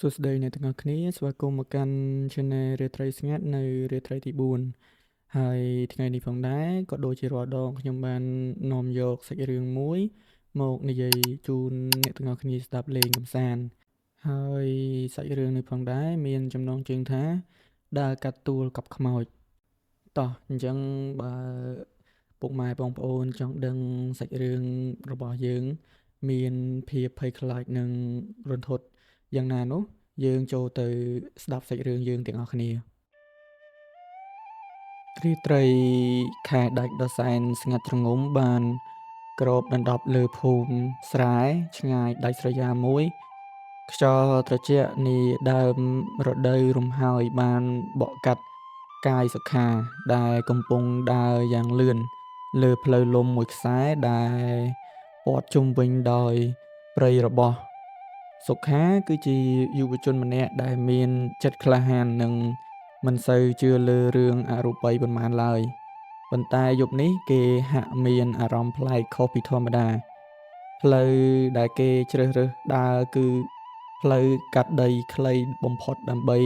សួស្តីអ្នកទាំងអស់គ្នាស្វាគមន៍មកកាន់ Channel រាត្រីស្ងាត់នៅរាត្រីទី4ហើយថ្ងៃនេះផងដែរក៏ដូចជារាល់ដងខ្ញុំបាននាំយកសាច់រឿងមួយមកនិយាយជូនអ្នកទាំងអស់គ្នាស្ដាប់លេងកម្សាន្តហើយសាច់រឿងនេះផងដែរមានចំណងជើងថាដើរកាត់ទួលកប់ខ្មោចតោះអញ្ចឹងបើពុកម៉ែបងប្អូនចង់ដឹងសាច់រឿងរបស់យើងមានភាពភ័យខ្លាចនិងរន្ធត់យ៉ាងណានោះយើងចូលទៅស្ដាប់សាច់រឿងយើងទាំងអស់គ្នារាត្រីខែដាច់ដ៏សែនស្ងាត់ជ្រងំបានគ្របដណ្ដប់លើភូមិស្រែឆ្ងាយដាច់ស្រយាលមួយខ្យល់ត្រជាក់នាដើមរដូវរំហើយបានបក់កាត់កាយសុខាដែលកំពុងដើរយ៉ាងលឿនលើផ្លូវលំមួយខ្សែដែលព័ទ្ធជុំវិញដោយព្រៃរបោះសុខាគឺជាយុវជនម្នាក់ដែលមានចិត្តក្លាហាននិងមិនសូវជឿលើរឿងអរូបីប៉ុន្មានឡើយប៉ុន្តែយប់នេះគេហាក់មានអារម្មណ៍ប្លែកខុសពីធម្មតាផ្លូវដែលគេជ្រើសរើសដើរគឺផ្លូវកាត់ដីខ្លីបំផុតដើម្បី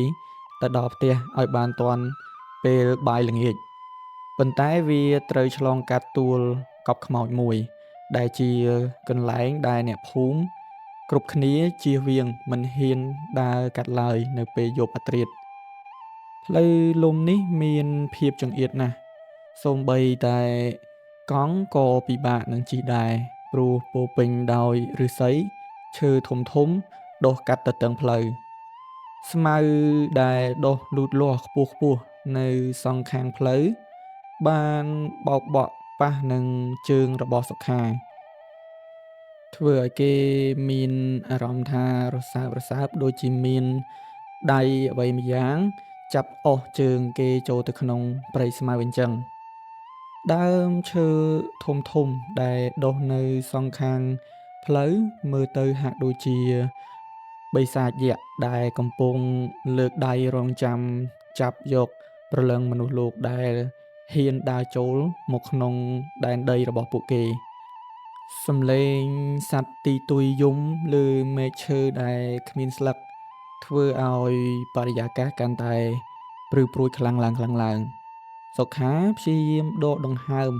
ទៅដល់ផ្ទះឲ្យបានទាន់ពេលបាយល្ងាចប៉ុន្តែវាត្រូវឆ្លងកាត់ទួលកប់ខ្មោចមួយដែលជាកន្លែងដែលអ្នកភូមិគ្រប់គ្នាជៀសវាងមិនហ៊ានដើរកាត់ឡើយនៅពេលយប់អាធ្រាត្រផ្លូវលំនេះមានភាពចង្អៀតណាស់សូម្បីតែកង់ក៏ពិបាកនឹងជិះដែរព្រោះពោរពេញដោយឫស្សីឈើធំៗដុះកាត់ទទឹងផ្លូវស្មៅដែលដុះលូតលាស់ខ្ពស់ៗនៅសងខាងផ្លូវបានបោកបក់ប៉ះនឹងជើងរបស់សុខាធ្វើឲ្យគេមានអារម្មណ៍ថារសើបរសើបដូចជាមានដៃអ្វីម្យ៉ាងចាប់អុសជើងគេចូលទៅក្នុងព្រៃស្មៅអញ្ចឹងដើមឈើធំៗដែលដុះនៅសងខាងផ្លូវមើលទៅហាក់ដូចជាបិសាចយក្សដែលកំពុងលើកដៃរង់ចាំចាប់យកព្រលឹងមនុស្សលោកដែលហ៊ានដើរចូលមកក្នុងដែនដីរបស់ពួកគេសំឡេងសត្វទីទុយយំលើមែកឈើដែលគ្មានស្លឹកធ្វើឲ្យបរិយាកាសកាន់តែព្រឺព្រួចខ្លាំងឡើងសុខាព្យាយាមដកដង្ហើម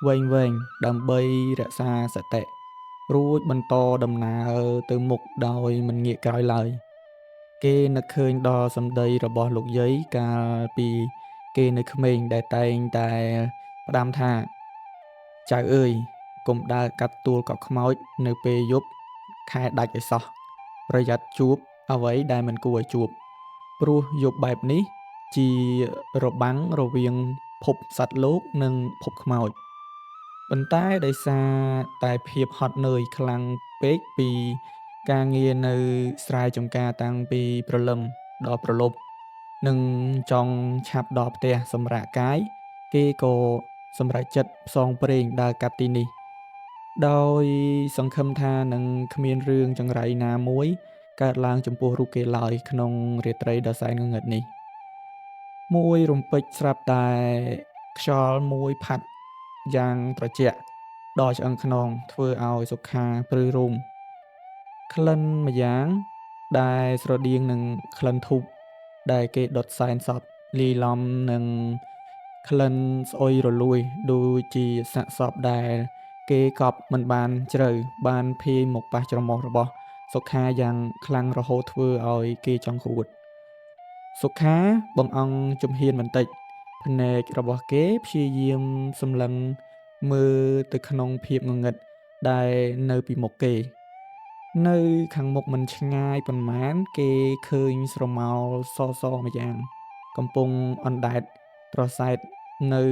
វែងៗដើម្បីរក្សាសតិរួចបន្តដំណើរទៅមុខដោយមិនងាកក្រោយឡើយគេនឹកឃើញដល់សម្ដីរបស់លោកយាយកាលពីគេនៅក្មេងដែលតែងតែផ្ដាំថាចៅអើយកុំដើរកាត់ទួលកប់ខ្មោចនៅពេលយប់ខែដាច់ឲ្យសោះប្រយ័ត្នជួបអ្វីដែលមិនគួរឲ្យជួបព្រោះយប់បែបនេះជារបាំងរវាងភពសត្វលោកនិងភពខ្មោចប៉ុន្តែដោយសារតែភាពហត់នឿយខ្លាំងពេកពីការងារនៅស្រែចម្ការតាំងពីព្រលឹមដល់ព្រលប់និងចង់ឆាប់ដល់ផ្ទះសម្រាកកាយគេក៏សម្រេចចិត្តផ្សងព្រេងដើរកាត់ទីនេះដោយសង្ឃឹមថានឹងគ្មានរឿងចង្រៃណាមួយកើតឡើងចំពោះរូបគេឡើយក្នុងរាត្រីដ៏សែនងងឹតនេះមួយរំពេចស្រាប់តែខ្យល់មួយផាត់យ៉ាងត្រជាក់ដ៏ឆ្អឹងខ្នងធ្វើឲ្យសុខាព្រឺរោមក្លិនម្យ៉ាងដែលស្រដៀងនឹងក្លិនធូបដែលគេដុតសែនសពលាយឡំនឹងក្លិនស្អុយរលួយដូចជាសាកសពដែលគេកប់មិនបានជ្រៅបានភាយមកប៉ះច្រមុះរបស់សុខាយ៉ាងខ្លាំងរហូតធ្វើឲ្យគេចង់ក្អួតសុខាបង្អង់ជំហានបន្តិចភ្នែករបស់គេព្យាយាមសម្លឹងមើលទៅក្នុងភាពងងឹតដែលនៅពីមុខគេនៅខាងមុខមិនឆ្ងាយប៉ុន្មានគេឃើញស្រមោលសម្យ៉ាងកំពុងអណ្ដែតត្រសែតនៅ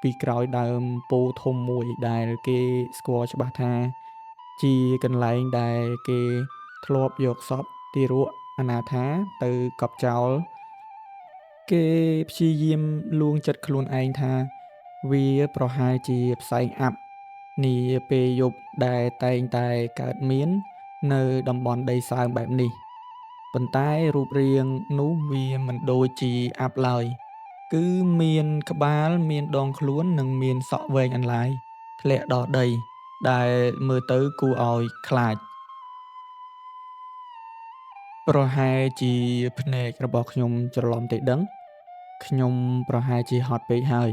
ពីក្រោយដើមពោធិ៍ធំមួយដែលគេស្គាល់ច្បាស់ថាជាកន្លែងដែលគេធ្លាប់យកសពទារកអនាថាទៅកប់ចោលគេព្យាយាមលួងចិត្តខ្លួនឯងថាវាប្រហែលជាផ្សែងអាប់នាពេលយប់ដែលតែងតែកើតមាននៅតំបន់ដីសើមបែបនេះប៉ុន្តែរូបរាងនោះវាមិនដូចជាអាប់ឡើយគឺមានក្បាលមានដងខ្លួននិងមានសក់វែងអន្លាយធ្លាក់ដល់ដីដែលមើលទៅគួរឲ្យខ្លាច ប្រហែលជាភ្នែករបស់ខ្ញុំច្រឡំទេដឹង ខ្ញុំប្រហែលជាហត់ពេកហើយ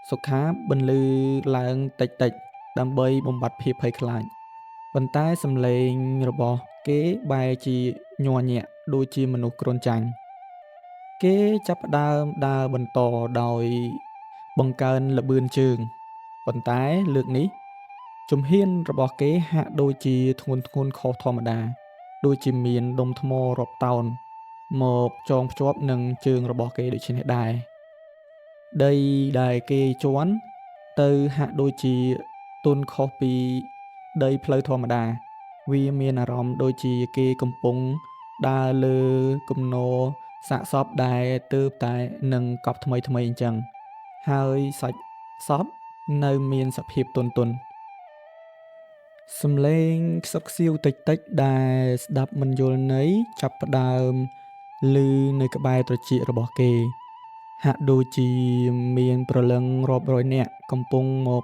សុខាបន្លឺឡើងតិចៗដើម្បីបំបាត់ភាពភ័យខ្លាច ប៉ុន្តែសំឡេងរបស់គេបែរជាញ័រញាក់ដូចជាមនុស្សគ្រុនចាញ់ គេចាប់ផ្ដើមដើរបន្តដោយបង្កើនល្បឿនជើង ប៉ុន្តែលើកនេះជំហានរបស់គេហាក់ដូចជាធ្ងន់ៗខុសធម្មតា ដូចជាមានដុំថ្មរាប់តោនមកចងភ្ជាប់នឹងជើងរបស់គេដូចនេះដែរ ដីដែលគេជាន់ទៅហាក់ដូចជាទន់ខុសពីដីផ្លូវធម្មតា វាមានអារម្មណ៍ដូចជាគេកំពុងដើរលើគំនរសាកសពដែលទើបតែនឹងកប់ថ្មីៗអញ្ចឹង ហើយសាច់សពនៅមានសភាពទន់ៗ សំឡេងខ្សឹបខ្សៀវតិចៗដែលស្ដាប់មិនយល់ន័យចាប់ផ្ដើមឮនៅក្បែរត្រចៀករបស់គេ ហាក់ដូចជាមានព្រលឹងរាប់រយនាក់កំពុងមក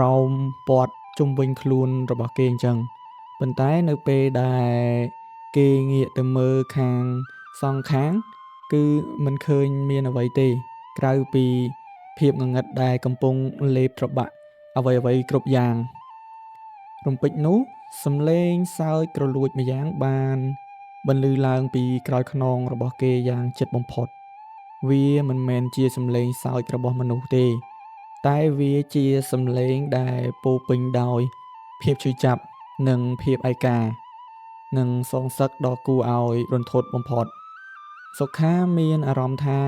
រោមព័ទ្ធជុំវិញខ្លួនរបស់គេអញ្ចឹង ប៉ុន្តែនៅពេលដែលគេងាកទៅមើលខាងសងខាង គឺមិនឃើញមានអ្វីទេ ក្រៅពីភាពងងឹតដែលកំពុងលេបត្របាក់អ្វីៗគ្រប់យ៉ាង រំពេចនោះសំឡេងសើចគ្រលួចម្យ៉ាងបានបន្លឺឡើងពីក្រោយខ្នងរបស់គេយ៉ាងជិតបំផុត វាមិនមែនជាសំឡេងសើចរបស់មនុស្សទេ តែវាជាសំឡេងដែលពោរពេញដោយភាពឈឺចាប់ និងភាពឯកា និងសងសឹកដ៏គួរឲ្យរន្ធត់បំផុត សុខាមានអារម្មណ៍ថា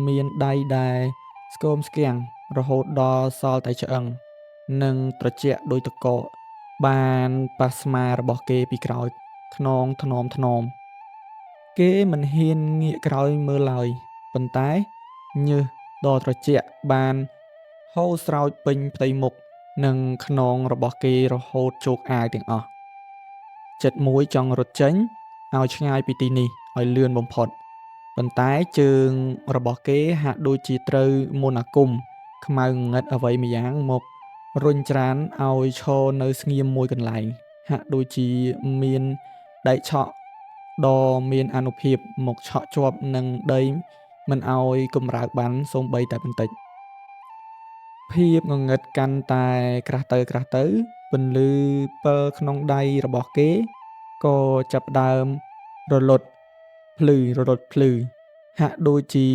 មានដៃដែលស្គមស្គាំងរហូតដល់សល់តែឆ្អឹង និងត្រជាក់ដូចទឹកកកបានប៉ះស្មារបស់គេពីក្រោយខ្នងថ្នមៗ គេមិនហ៊ានងាកក្រោយមើលឡើយ ប៉ុន្តែញើសដ៏ត្រជាក់បានហូរស្រោចពេញផ្ទៃមុខនិងខ្នងរបស់គេរហូតជោកអាវទាំងអស់ ចិត្តមួយចង់រត់ចេញឲ្យឆ្ងាយពីទីនេះឲ្យលឿនបំផុត ប៉ុន្តែជើងរបស់គេហាក់ដូចជាត្រូវមន្តអាគមខ្មៅងងឹតអ្វីម្យ៉ាងមករុញច្រានឲ្យឈរនៅស្ងៀមមួយកន្លែង ហាក់ដូចជាមានដែកឆក់ដ៏មានអានុភាពមកឆក់ជាប់នឹងដីមិនឲ្យកម្រើកបានសូម្បីតែបន្តិច ភាពងងឹតកាន់តែក្រាស់ទៅ ពន្លឺពិលក្នុងដៃរបស់គេក៏ចាប់ផ្ដើមរលត់ភ្លឺ ហាក់ដូចជា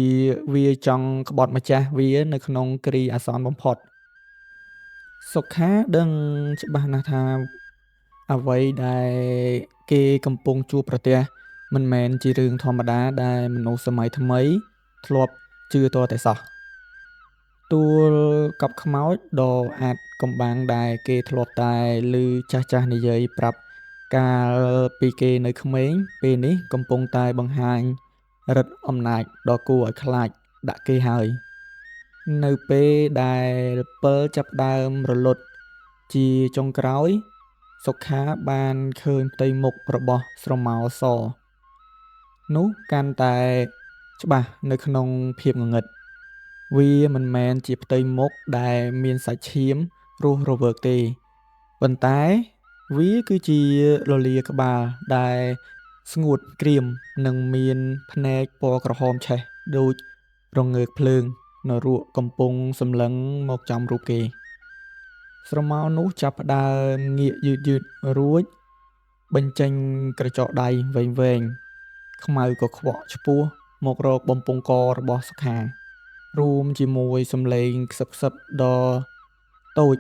វាចង់ក្បត់ម្ចាស់វានៅក្នុងគ្រាអាសន្នបំផុត សុខាដឹងច្បាស់ណាស់ថាអ្វីដែលគេកំពុងជួបប្រទះមិនមែនជារឿងធម្មតាដែលមនុស្សសម័យថ្មីធ្លាប់ជឿទាល់តែសោះ ទួលកប់ខ្មោចដ៏អាថ៌កំបាំងដែលគេធ្លាប់តែឮចាស់ៗនិយាយប្រាប់កាលពីគេនៅក្មេង ពេលនេះកំពុងតែបង្ហាញឫទ្ធិអំណាចដ៏គួរឲ្យខ្លាចដាក់គេហើយ នៅពេលដែលពិលចាប់ផ្ដើមរលត់ជាចុងក្រោយ សុខាបានឃើញផ្ទៃមុខរបស់ស្រមោលសនោះកាន់តែច្បាស់នៅក្នុងភាពងងឹត វាមិនមែនជាផ្ទៃមុខដែលមានសាច់ឈាមរស់រវើកទេ ប៉ុន្តែវាគឺជាលលាដ៍ក្បាលដែលស្ងួតក្រៀម និងមានភ្នែកពណ៌ក្រហមឆេះដូចរងើកភ្លើងនរកកំពុងសម្លឹងមកចំរូបគេ ស្រមោលនោះចាប់ផ្ដើមងាកយឺតៗរួចបញ្ចេញក្រចកដៃវែងៗខ្មៅកខ្វក់ឆ្ពោះមករកបំពង់ករបស់សុខា រួមជាមួយសំឡេងខ្សឹបៗដ៏តូច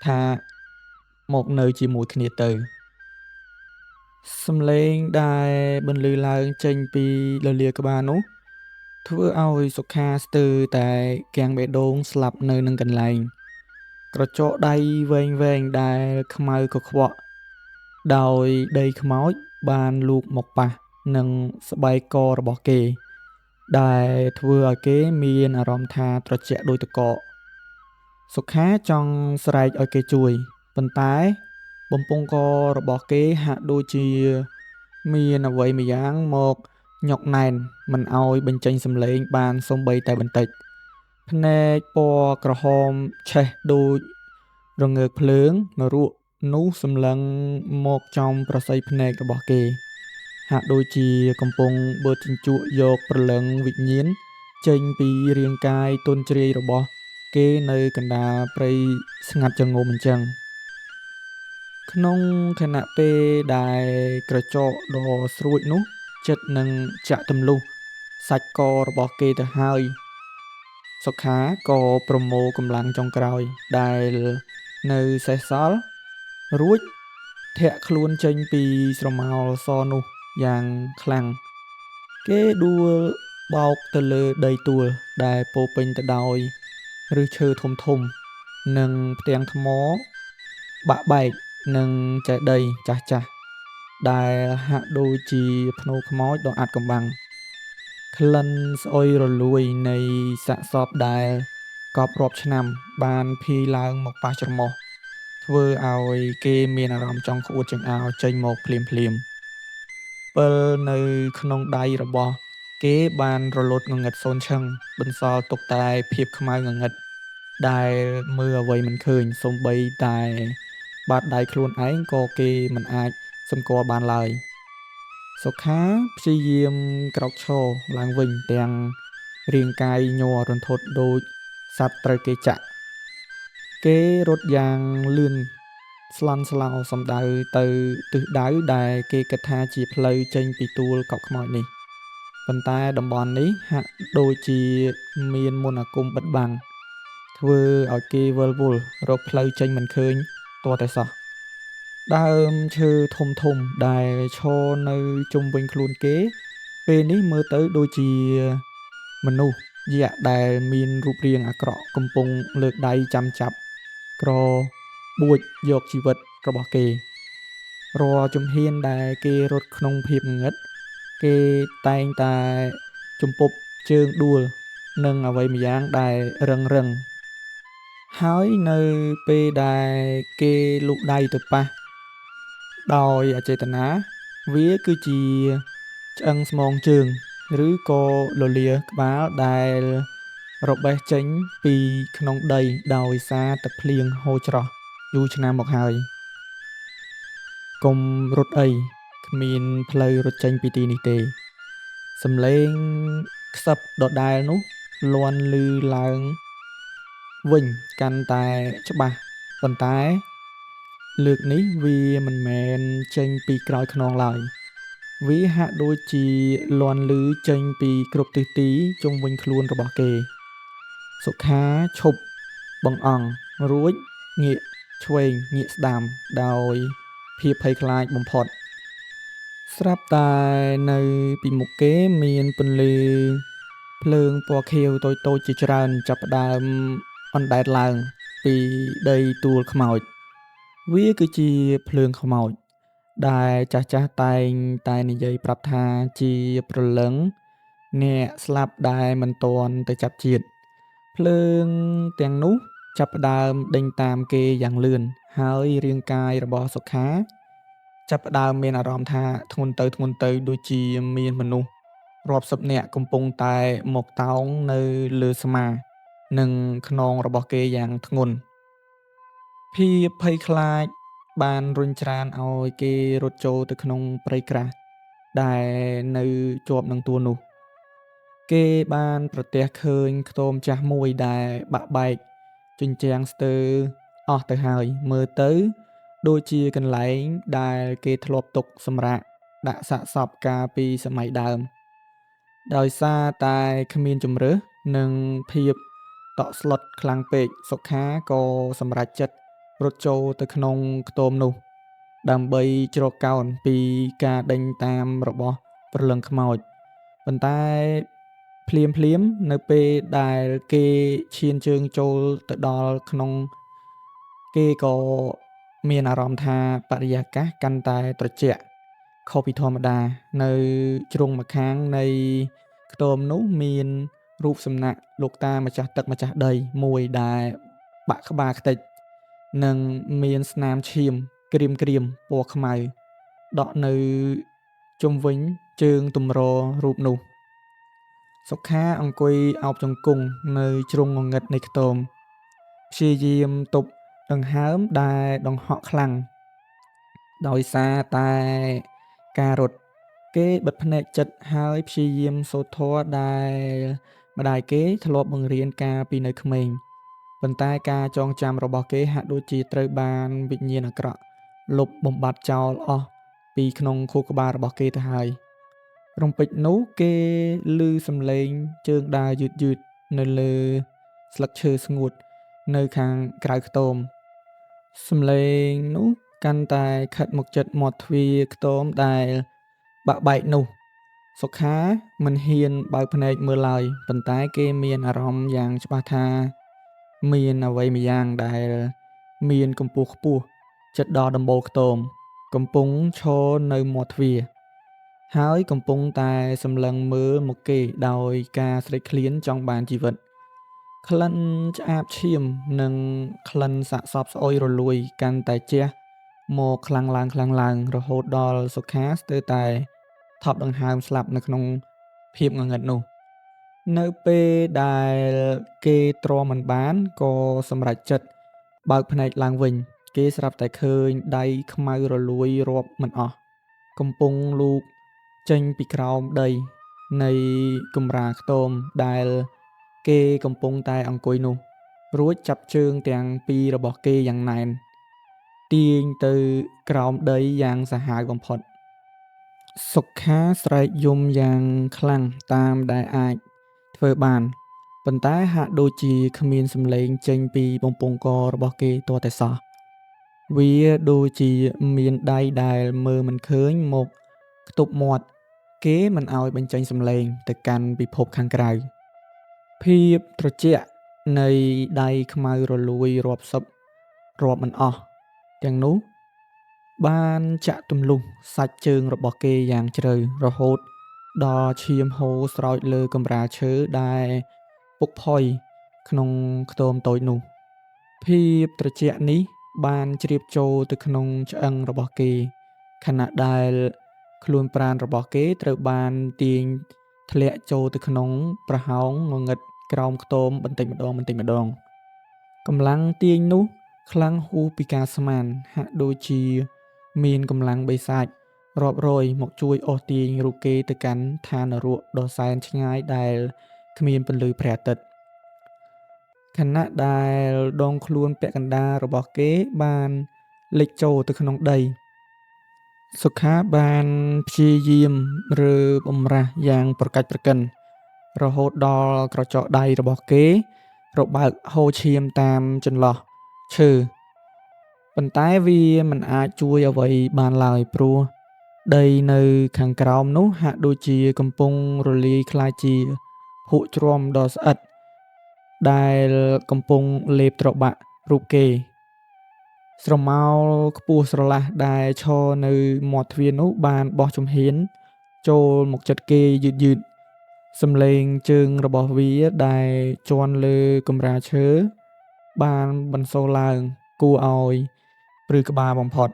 ថាមកនៅជាមួយគ្នាទៅ សំឡេងដែលបន្លឺឡើងចេញពីលលាដ៍ក្បាលនោះ ធ្វើឲ្យសុខាស្ទើរតែគាំងបេះដូងស្លាប់នៅនឹងកន្លែង ក្រចកដៃវែងៗដែលខ្មៅកខ្វក់ដោយដីខ្មោចបានលូកមកប៉ះនឹងស្បែកករបស់គេ ដែលធ្វើឲ្យគេមានអារម្មណ៍ថាត្រជាក់ដូចទឹកកក សុខាចង់ស្រែកឲ្យគេជួយ ប៉ុន្តែបំពង់ករបស់គេហាក់ដូចជាមានអ្វីម្យ៉ាងមកញុកណែនមិនឲ្យបញ្ចេញសំឡេងបានសូម្បីតែបន្តិច ភ្នែកពណ៌ក្រហមឆេះដូចរងើកភ្លើងនរកនោះសម្លឹងមកចំប្រស័យភ្នែករបស់គេ ហាក់ដូចជាកំពុងបឺតជញ្ជក់យកព្រលឹងវិញ្ញាណចេញពីរាងកាយទន់ជ្រាយរបស់គេនៅកណ្ដាលព្រៃស្ងាត់ជ្រងំអញ្ចឹង ក្នុងខណៈពេលដែលក្រចកដ៏ស្រួចនោះជិតនឹងចាក់ទម្លុះសាច់ករបស់គេទៅហើយ សុខាក៏ប្រមូលកម្លាំងចុងក្រោយដែលនៅសេសសល់រួចធាក់ខ្លួនចេញពីស្រមោលសនោះយ៉ាងខ្លាំងគេដួលបោកទៅលើដីទួលដែលពោរពេញទៅដោយឫសឈើធំធំនិងផ្ទាំងថ្មបាក់បែកនិងចេតិយចាស់ចាស់ដែលហាក់ដូចជាភ្នូរខ្មោចដ៏អាថ៌កំបាំង ក្លិនស្អុយរលួយនៃសាកសពដែលកប់រាប់ឆ្នាំបានភាយឡើងមកប៉ះច្រមុះធ្វើឲ្យគេមានអារម្មណ៍ចង់ក្អួតចង្អោរចេញមកភ្លាមៗពិលនៅក្នុងដៃរបស់គេបានរលត់ងងឹតសូន្យឈឹងបន្សល់ទុកតែភាពខ្មៅងងឹតដែលមើលអ្វីមិនឃើញសូម្បីតែបាតដៃខ្លួនឯងក៏គេមិនអាចសម្គាល់បានឡើយ សុខាព្យាយាមក្រោកឈរឡើងវិញទាំងរាងកាយញ័ររន្ធត់ដូចសត្វត្រូវគេចាក់គេរត់យ៉ាងលឿនស្លន់ស្លោសំដៅទៅទិសដៅដែលគេគិតថាជាផ្លូវចេញពីទួលកប់ខ្មោចនេះប៉ុន្តែតំបន់នេះហាក់ដូចជាមានមន្តអាគមបិទបាំងធ្វើឲ្យគេវិលវល់រកផ្លូវចេញមិនឃើញទាល់តែសោះ ដើមឈើធំៗដែលឈរនៅជុំវិញខ្លួនគេពេលនេះមើលទៅដូចជាមនុស្សយក្សដែលមានរូបរាងអាក្រក់កំពុងលើកដៃចាំចាប់ក្របួចយកជីវិតរបស់គេរាល់ជំហានដែលគេរត់ក្នុងភាពងងឹតគេតែងតែជំពប់ជើងដួលនឹងអ្វីម្យ៉ាងដែលរឹងហើយនៅពេលដែលគេលូកដៃទៅប៉ះ ដោយអចេតនាវាគឺជាឆ្អឹងស្មងជើងឬក៏លលាដ៍ក្បាលដែលរបេះចេញពីក្នុងដីដោយសារទឹកភ្លៀងហូរច្រោះយូរឆ្នាំមកហើយកុំរត់អីគ្មានផ្លូវរត់ចេញពីទីនេះទេសំឡេងខ្សឹបដដែលនោះលាន់ឮឡើងវិញកាន់តែច្បាស់ប៉ុន្តែលើកនេះវាមិនមែនចេញពីក្រោយខ្នងឡើយវាហាក់ដូចជាលាន់ឮចេញពីគ្រប់ទិសទីជុំវិញខ្លួនរបស់គេសុខាឈប់បង្អង់រួចងាកឆ្វេងងាកស្ដាំដោយភាពភ័យខ្លាចបំផុតស្រាប់តែនៅពីមុខគេមានពន្លឺភ្លើងពណ៌ខៀវតូចៗជាច្រើនចាប់ផ្ដើមអណ្ដែតឡើងពីដីទួលខ្មោច វាគឺជាភ្លើងខ្មោចដែលចាស់ៗតែងតែនិយាយប្រាប់ថាជាព្រលឹងអ្នកស្លាប់ដែលមិនទាន់ទៅចាប់ជាតិភ្លើងទាំងនោះចាប់ផ្ដើមដេញតាមគេយ៉ាងលឿនហើយរាងកាយរបស់សុខាចាប់ផ្ដើមមានអារម្មណ៍ថាធ្ងន់ទៅដូចជាមានមនុស្សរាប់សិបនាក់កំពុងតែមកតោងនៅលើស្មានិងខ្នងរបស់គេយ៉ាងធ្ងន់ ភាពភ័យខ្លាចបានរុញច្រានឲ្យគេរត់ចូលទៅក្នុងព្រៃក្រាស់ដែលនៅជាប់នឹងទួលនោះគេបានប្រទះឃើញខ្ទមចាស់មួយដែលបាក់បែកជញ្ជាំងស្ទើរអស់ទៅហើយមើលទៅដូចជាកន្លែងដែលគេធ្លាប់ទុកសម្រាកដាក់សាកសពកាលពីសម័យដើមដោយសារតែគ្មានជម្រើសនិងភាពតក់ស្លុតខ្លាំងពេកសុខាក៏សម្រេចចិត្ត រត់ចូលទៅក្នុងខ្ទមនោះដើម្បីជ្រកកោនពីការដេញតាមរបស់ព្រលឹងខ្មោចប៉ុន្តែភ្លាមនៅពេលដែលគេឈានជើងចូលទៅដល់ក្នុងគេក៏មានអារម្មណ៍ថាបរិយាកាសកាន់តែត្រជាក់ខុសពីធម្មតានៅជ្រុងម្ខាងនៃខ្ទមនោះមានរូបសំណាកលោកតាម្ចាស់ទឹកម្ចាស់ដីមួយដែលបាក់ក្បាលខ្ទេច និងមានស្នាមឈាមក្រៀមពណ៌ខ្មៅដក់នៅជុំវិញជើងទម្ររូបនោះសុខាអង្គុយអោបជង្គង់នៅជ្រុងងងឹតនៃខ្ទមព្យាយាមទប់ដង្ហើមដែលដង្ហក់ខ្លាំងដោយសារតែការរត់ គេបិទភ្នែកជិតហើយព្យាយាមសូត្រធម៌ដែលម្ដាយគេធ្លាប់បង្រៀនកាលពីនៅក្មេង ប៉ុន្តែការចងចាំរបស់គេហាក់ដូចជាត្រូវបានវិញ្ញាណអាក្រក់លុបបំបាត់ចោលអស់ពីក្នុងខួរក្បាលរបស់គេទៅហើយ រំពេចនោះគេឮសំឡេងជើងដើរយឺតៗនៅលើស្លឹកឈើស្ងួតនៅខាងក្រៅខ្ទម សំឡេងនោះកាន់តែខិតមកជិតមាត់ទ្វារខ្ទមដែលបាក់បែកនោះ សុខាមិនហ៊ានបើកភ្នែកមើលឡើយ ប៉ុន្តែគេមានអារម្មណ៍យ៉ាងច្បាស់ថាមានអ្វីម្យ៉ាងដែលមានកម្ពស់ខ្ពស់ជិតដល់ដំបូលខ្ទម កំពុងឈរនៅមាត់ទ្វារ ហើយកំពុងតែសម្លឹងមើលមកគេដោយការស្រេកឃ្លានចង់បានជីវិត ក្លិនឆ្អាបឈាមនិងក្លិនសាកសពស្អុយរលួយកាន់តែជះមកខ្លាំងឡើងរហូតដល់សុខាស្ទើរតែថប់ដង្ហើមស្លាប់នៅក្នុងភាពងងឹតនោះ នៅពេលដែលគេទ្រាំមិនបានក៏សម្រេចចិត្តបើកភ្នែកឡើងវិញ គេស្រាប់តែឃើញដៃខ្មៅរលួយរាប់មិនអស់កំពុងលូកចេញពីក្រោមដីនៃកម្រាលខ្ទមដែលគេកំពុងតែអង្គុយនោះ រួចចាប់ជើងទាំងពីររបស់គេយ៉ាងណែន ទាញទៅក្រោមដីយ៉ាងសាហាវបំផុត សុខាស្រែកយំយ៉ាងខ្លាំងតាមដែលអាចធ្វើបាន ប៉ុន្តែហាក់ដូចជាគ្មានសំឡេងចេញពីបំពង់ករបស់គេទាល់តែសោះ វាដូចជាមានដៃដែលមើលមិនឃើញមកខ្ទប់មាត់គេមិនឲ្យបញ្ចេញសំឡេងទៅកាន់ពិភពខាងក្រៅ ភាពត្រជាក់នៃដៃខ្មៅរលួយរាប់មិនអស់ទាំងនោះបានចាក់ទម្លុះសាច់ជើងរបស់គេយ៉ាងជ្រៅរហូតដល់ឈាមហូរស្រោចលើកម្រាលឈើដែលពុកផុយក្នុងខ្ទមតូចនោះ ភាពត្រជាក់នេះបានជ្រាបចូលទៅក្នុងឆ្អឹងរបស់គេ ខណៈដែលខ្លួនប្រាណរបស់គេត្រូវបានទាញធ្លាក់ចូលទៅក្នុងប្រហោងងងឹតក្រោមខ្ទមបន្តិចម្ដង កម្លាំងទាញនោះខ្លាំងហួសពីការស្មាន ហាក់ដូចជាមានកម្លាំងបិសាចរាប់រយមកជួយអូសទាញរូបគេទៅកាន់ឋាននរកដ៏សែនឆ្ងាយដែលគ្មានពន្លឺព្រះអាទិត្យ ខណៈដែលដងខ្លួនពាក់កណ្ដាលរបស់គេបានលិចចូលទៅក្នុងដី សុខាបានព្យាយាមរើបំរាស់យ៉ាងប្រកាច់ប្រកិន រហូតដល់ក្រចកដៃរបស់គេរបើកហូរឈាមតាមចន្លោះឈើ ប៉ុន្តែវាមិនអាចជួយអ្វីបានឡើយ ព្រោះដីនៅខាងក្រោមនោះហាក់ដូចជាកំពុងរលាយក្លាយជាភក់ជ្រាំដ៏ស្អិតដែលកំពុងលេបត្របាក់រូបគេ ស្រមោលខ្ពស់ស្រឡះដែលឈរនៅមាត់ទ្វារនោះបានបោះជំហានចូលមកជិតគេយឺតៗ សំឡេងជើងរបស់វាដែលជាន់លើកម្រាលឈើបានបន្សូរឡើងគួរឲ្យព្រឺក្បាលបំផុត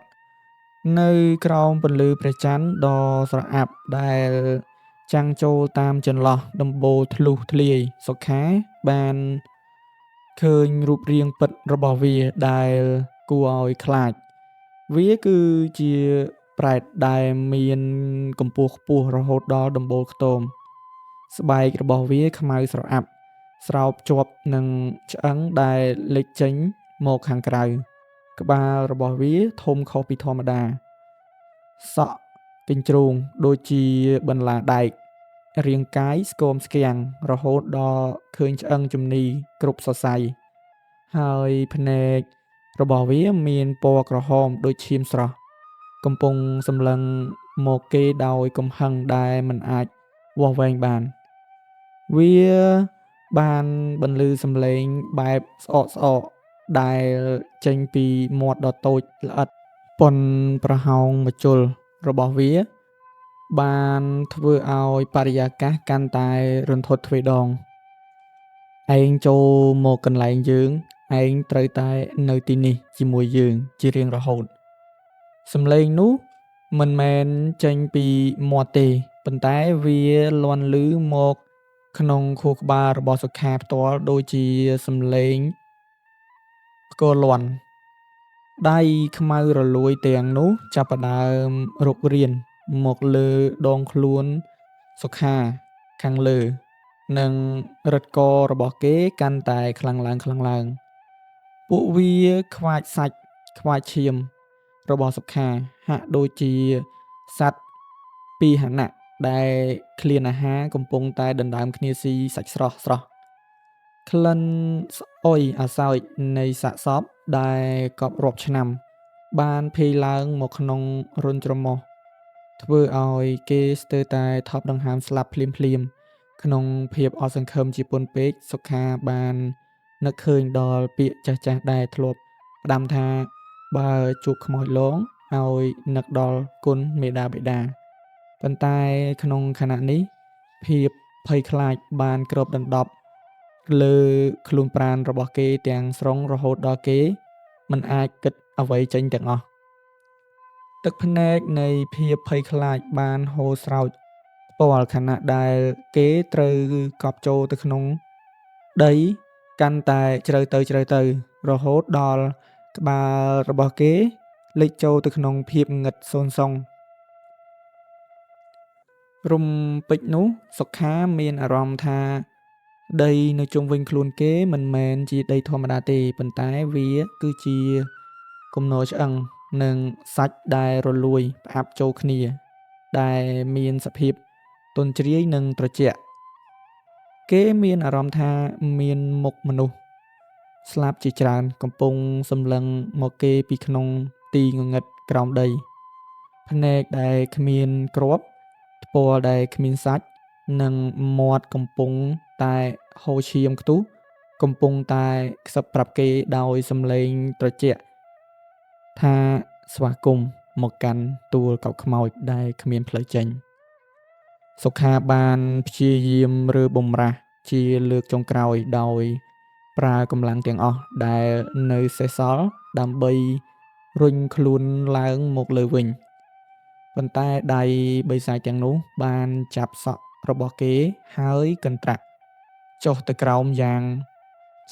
នៅក្រោមពន្លឺព្រះច័ន្ទដ៏ស្រអាប់ដែលចាំងចូលតាមចន្លោះដំបូលធ្លុះធ្លាយ សុខាបានឃើញរូបរាងពិតរបស់វាដែលគួរឲ្យខ្លាច វាគឺជាប្រេតដែលមានកម្ពស់ខ្ពស់រហូតដល់ដំបូលខ្ទម ស្បែករបស់វាខ្មៅស្រអាប់ស្រោបជាប់នឹងឆ្អឹងដែលលេចចេញមកខាងក្រៅ ក្បាលរបស់វាធំខុសពីធម្មតា សក់កញ្ជ្រោងដូចជាបន្លាដែក រាងកាយស្គមស្គាំងរហូតដល់ឃើញឆ្អឹងជំនីគ្រប់សរសៃ ហើយភ្នែករបស់វាមានពណ៌ក្រហមដូចឈាមស្រស់ កំពុងសម្លឹងមកគេដោយកំហឹងដែលមិនអាចវាស់វែងបាន វាបានបន្លឺសំឡេងបែបស្អកដែលចេញពីមាត់ដ៏តូចល្អិត ប៉ុនប្រហោងម្ជុលរបស់វាបានធ្វើឲ្យបរិយាកាសកាន់តែរន្ធត់ទ្វេដង ឯងចូលមកកន្លែងយើង ឯងត្រូវតែនៅទីនេះជាមួយយើងជារៀងរហូត សំឡេងនោះមិនមែនចេញពីមាត់ទេ ប៉ុន្តែវាលាន់ឮមកក្នុងខួរក្បាលរបស់សុខាផ្ទាល់ដូចជាសំឡេងផ្គរលាន់ ដៃខ្មៅរលួយទាំងនោះចាប់ផ្ដើមរុករាន មកលើដងខ្លួនសុខាខាងលើ និងរឹតករបស់គេកាន់តែខ្លាំងឡើង ពួកវាខ្វាចសាច់ខ្វាចឈាមរបស់សុខាហាក់ដូចជាសត្វពាហនៈដែលឃ្លានអាហារកំពុងតែដណ្ដើមគ្នាស៊ីសាច់ស្រស់ៗ ក្លិនស្អុយអាសោចនៃសាកសពដែលកប់រាប់ឆ្នាំបានភាយឡើងមកក្នុងរន្ធច្រមុះ ធ្វើឲ្យគេស្ទើរតែថប់ដង្ហើមស្លាប់ភ្លាមៗ ក្នុងភាពអស់សង្ឃឹមជាពន់ពេក សុខាបាននឹកឃើញដល់ពាក្យចាស់ៗដែលធ្លាប់ផ្ដាំថា បើជួបខ្មោចលងឲ្យនឹកដល់គុណមាតាបិតា ប៉ុន្តែក្នុងខណៈនេះ ភាពភ័យខ្លាចបានគ្របដណ្ដប់លើខ្លួនប្រាណរបស់គេទាំងស្រុងរហូតដល់គេមិនអាចគិតអ្វីចេញទាំងអស់ ទឹកភ្នែកនៃភាពភ័យខ្លាចបានហូរស្រោចផ្ពាល់ខណៈដែលគេត្រូវកប់ចូលទៅក្នុងដីកាន់តែជ្រៅទៅ រហូតដល់ក្បាលរបស់គេលិចចូលទៅក្នុងភាពងងឹតសូន្យសង រំពេចនោះសុខាមានអារម្មណ៍ថា ដីនៅជុំវិញខ្លួនគេមិនមែនជាដីធម្មតាទេ ប៉ុន្តែវាគឺជាគំនរឆ្អឹង និងសាច់ដែលរលួយផ្អាប់ចូលគ្នា ដែលមានសភាពទន់ជ្រាយនិងត្រជាក់ គេមានអារម្មណ៍ថាមានមុខមនុស្សស្លាប់ជាច្រើនកំពុងសម្លឹងមកគេពីក្នុងទីងងឹតក្រោមដី ភ្នែកដែលគ្មានគ្រាប់ ថ្ពាល់ដែលគ្មានសាច់ និងមាត់កំពុងតែហូរឈាមខ្ទុះ កំពុងតែខ្សឹបប្រាប់គេដោយសំឡេងត្រជាក់ថាស្វាគមន៍មកកាន់ទួលកោកខ្មោចដែលគ្មានផ្លូវចេញ សុខាបានព្យាយាមរើបម្រាស់ជាលើកចុងក្រោយដោយប្រើកម្លាំងទាំងអស់ដែលនៅសេសសល់ដើម្បីរុញខ្លួនឡើងមកលើវិញ ប៉ុន្តែដៃបិសាចទាំងនោះបានចាប់សក់របស់គេហើយកន្ត្រាក់ចុះទៅក្រោមយ៉ាង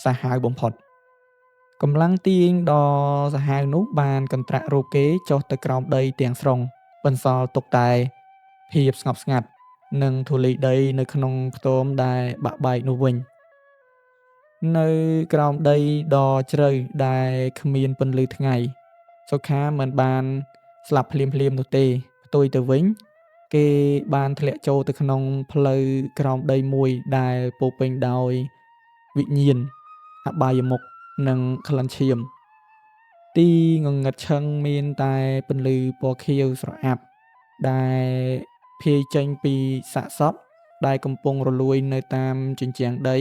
សាហាវបំផុត កម្លាំងទាញដ៏សាហាវនោះបានកន្ត្រាក់រកគេចុះទៅក្រោមដីទាំងស្រុង បន្សល់ទុកតែភាពស្ងប់ស្ងាត់ និងធូលីដីនៅក្នុងខ្ទមដែលបាក់បែកនោះវិញ នៅក្រោមដីដ៏ជ្រៅដែលគ្មានពន្លឺថ្ងៃ សុខាមិនបានស្លាប់ភ្លាមៗនោះទេ ផ្ទុយទៅវិញ គេបានធ្លាក់ចូលទៅក្នុងផ្លូវក្រោមដីមួយដែលពោរពេញដោយវិញ្ញាណ អបាយមុខ និងក្លិនឈាម ទីងងឹតឈឹងមានតែពន្លឺពណ៌ខៀវស្រអាប់ ដែលភាយចេញពីសាកសពដែលកំពុងរលួយនៅតាមជញ្ជាំងដី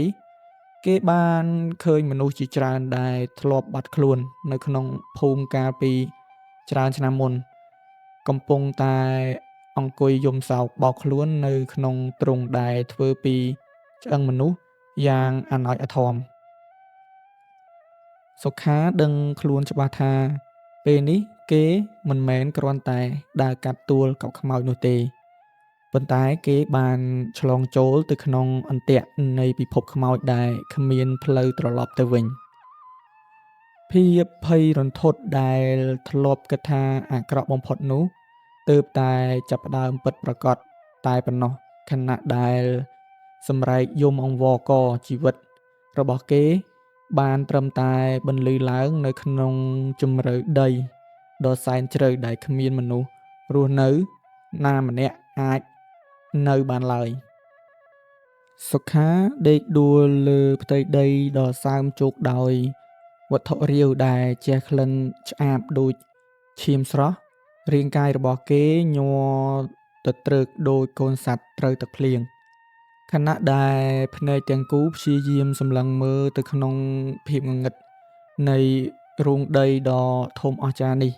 គេបានឃើញមនុស្សជាច្រើនដែលធ្លាប់បាត់ខ្លួននៅក្នុងភូមិកាលពីច្រើនឆ្នាំមុន កំពុងតែអង្គុយយំសោកបោកខ្លួននៅក្នុងទ្រុងដែលធ្វើពីឆ្អឹងមនុស្សយ៉ាងអាណោចអាធម សុខាដឹងខ្លួនច្បាស់ថា ពេលនេះគេមិនមែនគ្រាន់តែដើរកាត់ទួលកោកខ្មោចនោះទេ ប៉ុន្តែគេបានឆ្លងចូលទៅក្នុងអន្ទាក់នៃពិភពខ្មោចដែលគ្មានផ្លូវត្រឡប់ទៅវិញ ភាពភ័យរន្ធត់ដែលធ្លាប់គិតថាអាក្រក់បំផុតនោះ ទើបតែចាប់ផ្ដើមពិតប្រាកដតែប៉ុណ្ណោះ ខណៈដែលសម្រែកយំអង្វរករជីវិតរបស់គេបានត្រឹមតែបន្លឺឡើងនៅក្នុងជម្រៅដីដ៏សែនជ្រៅដែលគ្មានមនុស្សរស់នៅណាម្នាក់អាចនៅបានឡើយ សុខាដេកដួលលើផ្ទៃដីដ៏សើមជោកដោយវត្ថុរាវដែលជះក្លិនឆ្អាបដូចឈាមស្រស់ រាងកាយរបស់គេញ័រទទ្រើកដូចកូនសត្វត្រូវទឹកភ្លៀង ខណៈដែលភ្នែកទាំងគូព្យាយាមសម្លឹងមើលទៅក្នុងភាពងងឹតនៃរូងដីដ៏ធំអស្ចារ្យនេះ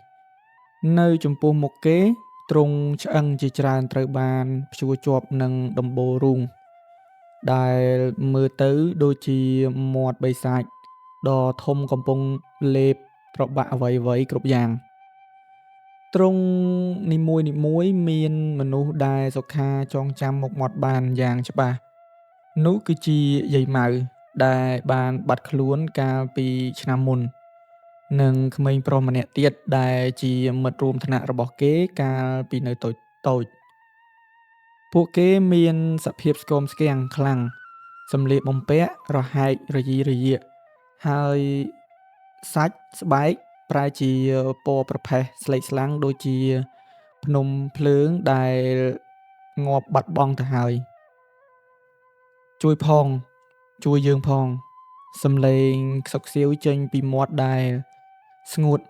នៅចំពោះមុខគេ ទ្រុងឆ្អឹងជាច្រើនត្រូវបានព្យួរជាប់នឹងដំបូលរូង ដែលមើលទៅដូចជាមាត់បិសាចដ៏ធំកំពុងលេបត្របាក់អ្វីៗគ្រប់យ៉ាង ទ្រុងនីមួយៗមានមនុស្សដែលសុខាចងចាំមុខមាត់បានយ៉ាងច្បាស់ នោះគឺជាយាយម៉ៅដែលបានបាត់ខ្លួនកាលពីឆ្នាំមុន និងក្មេងប្រុសម្នាក់ទៀតដែលជាមិត្តរួមថ្នាក់របស់គេកាលពីនៅតូច តូចពួកគេមានសភាពស្គមស្គាំងខ្លាំងសម្លៀកបំពាក់រហែករយីរយាកហើយសាច់ស្បែកប្រែជាពណ៌ប្រផេះស្លេកស្លាំងដូចជាភ្នំភ្លើងដែលងាប់បាត់បង់ទៅហើយជួយយើងផងសំឡេងខ្សឹកខ្សៀវចេញពីមាត់ដែលស្ងួត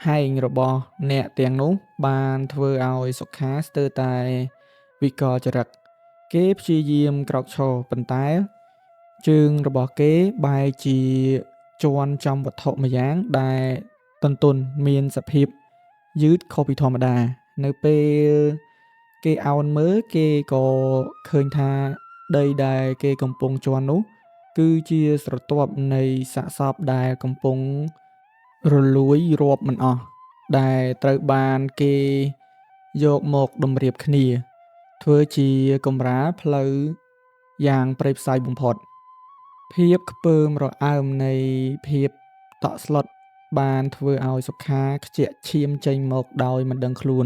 ហែងរបស់អ្នកទាំងនោះបានធ្វើឲ្យសុខាស្ទើរតែវិកលចរិតគេព្យាយាមក្រោកឈរប៉ុន្តែជើងរបស់គេបែរជាជាន់ចំវត្ថុម្យ៉ាងដែលទន្ទន់មានសភាពយឺតខុសពីធម្មតានៅពេលគេឱនមើលគេក៏ឃើញថាដីដែលគេកំពុងជាន់នោះគឺជាស្រទាប់នៃសាកសពដែលកំពុងរលួយរាប់មិនអស់ដែលត្រូវបានគេយកមកតម្រៀបគ្នាធ្វើជាកម្រាលផ្លូវយ៉ាងព្រៃផ្សៃបំផុតភាពខ្ពើមរអើមនៃភាពតក់ស្លុតបានធ្វើឲ្យសុខាខ្ជាក់ឈាមចេញមកដោយមិនដឹងខ្លួន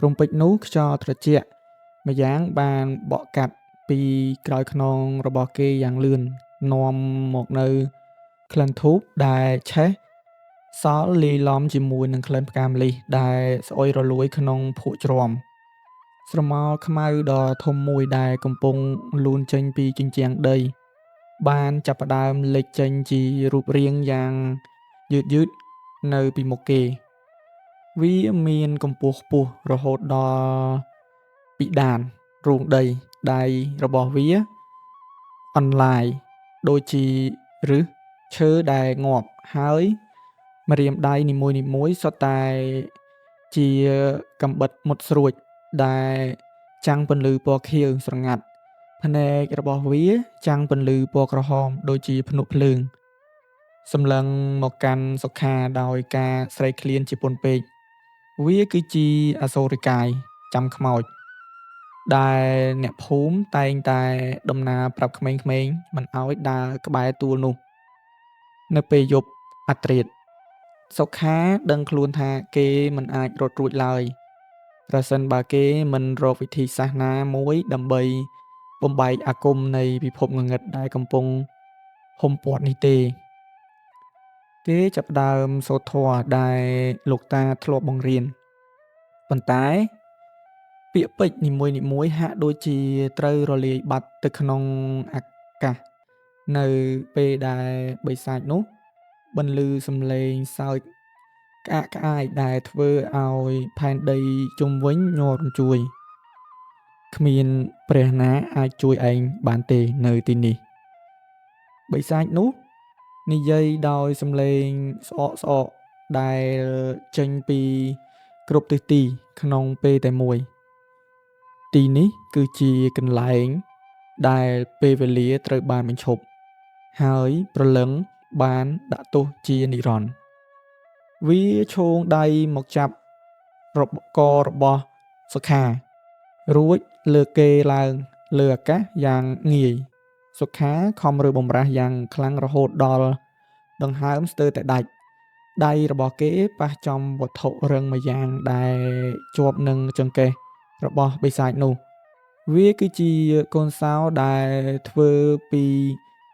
រំពេចនោះខ្យល់ត្រជាក់ម្យ៉ាងបានបក់កាត់ពីក្រោយខ្នងរបស់គេយ៉ាងលឿននាំមកនៅក្លិនធូបដែលឆេះសល់លាយឡំជាមួយនឹងក្លិនផ្កាម្លិះដែលស្អុយរលួយក្នុងភក់ជ្រាំស្រមោលខ្មៅដ៏ធំមួយដែលកំពុងលូនចេញពីជញ្ជាំងដីបានចាប់ផ្ដើមលេចចេញជារូបរាងយ៉ាងយឺតៗនៅពីមុខគេវាមានកម្ពស់ខ្ពស់រហូតដល់ពិដានរូងដីដៃរបស់វាអន្លាយដូចជាឫសឈើដែលងាប់ហើយម្រាមដៃនីមួយៗសុទ្ធតែជាកាំបិតមុតស្រួចដែលចាំងពន្លឺពណ៌ខៀវស្រងាត់ភ្នែករបស់វាចាំងពន្លឺពណ៌ក្រហមដូចជាភ្នក់ភ្លើងសម្លឹងមកកាន់សុខាដោយការស្រែកឃ្លានជាពន់ពេកវាគឺជាអសូរិកាយចាំខ្មោចដែលអ្នកភូមិតែងតែដំណាលប្រាប់ក្មេងៗមិនឲ្យដើរក្បែរទួលនោះនៅពេលយប់អាធ្រាត្រសុខាដឹងខ្លួនថាគេមិនអាចរត់រួចឡើយប្រសិនបើគេមិនរកវិធីសាស្ត្រណាមួយដើម្បីបំបែកអាគមនៃពិភពងងឹតដែលកំពុងហុំព័ទ្ធនេះទេគេចាប់ផ្ដើមសូត្រធម៌ដែលលោកតាធ្លាប់បង្រៀនប៉ុន្តែពាក្យពេចន៍នីមួយៗហាក់ដូចជាត្រូវរលាយបាត់ទៅក្នុងអាកាសនៅពេលដែលបិសាចនោះបន្លឺសំឡេងសើចក្អាកក្អាយដែលធ្វើឲ្យផែនដីជុំវិញញ័ររញ្ជួយគ្មានព្រះណាអាចជួយឯងបានទេនៅទីនេះបិសាចនោះនិយាយដោយសំឡេងស្អកដែលចេញពីគ្រប់ទិសទីក្នុងពេលតែមួយទីនេះគឺជាកន្លែងដែលពេលវេលាត្រូវបានបញ្ឈប់ហើយព្រលឹងបានដាក់ទោសជានិរន្តរ៍វាឈោងដៃមកចាប់ករបស់សុខារួចលើកគេឡើងលើអាកាសយ៉ាងងាយសុខាខំរើបំរាស់យ៉ាងខ្លាំងរហូតដល់ដង្ហើមស្ទើរតែដាច់ដៃរបស់គេប៉ះចំវត្ថុរឹងម្យ៉ាងដែលជាប់នឹងចង្កេះរបស់បិសាចនោះវាគឺជាកូនសោដែលធ្វើពី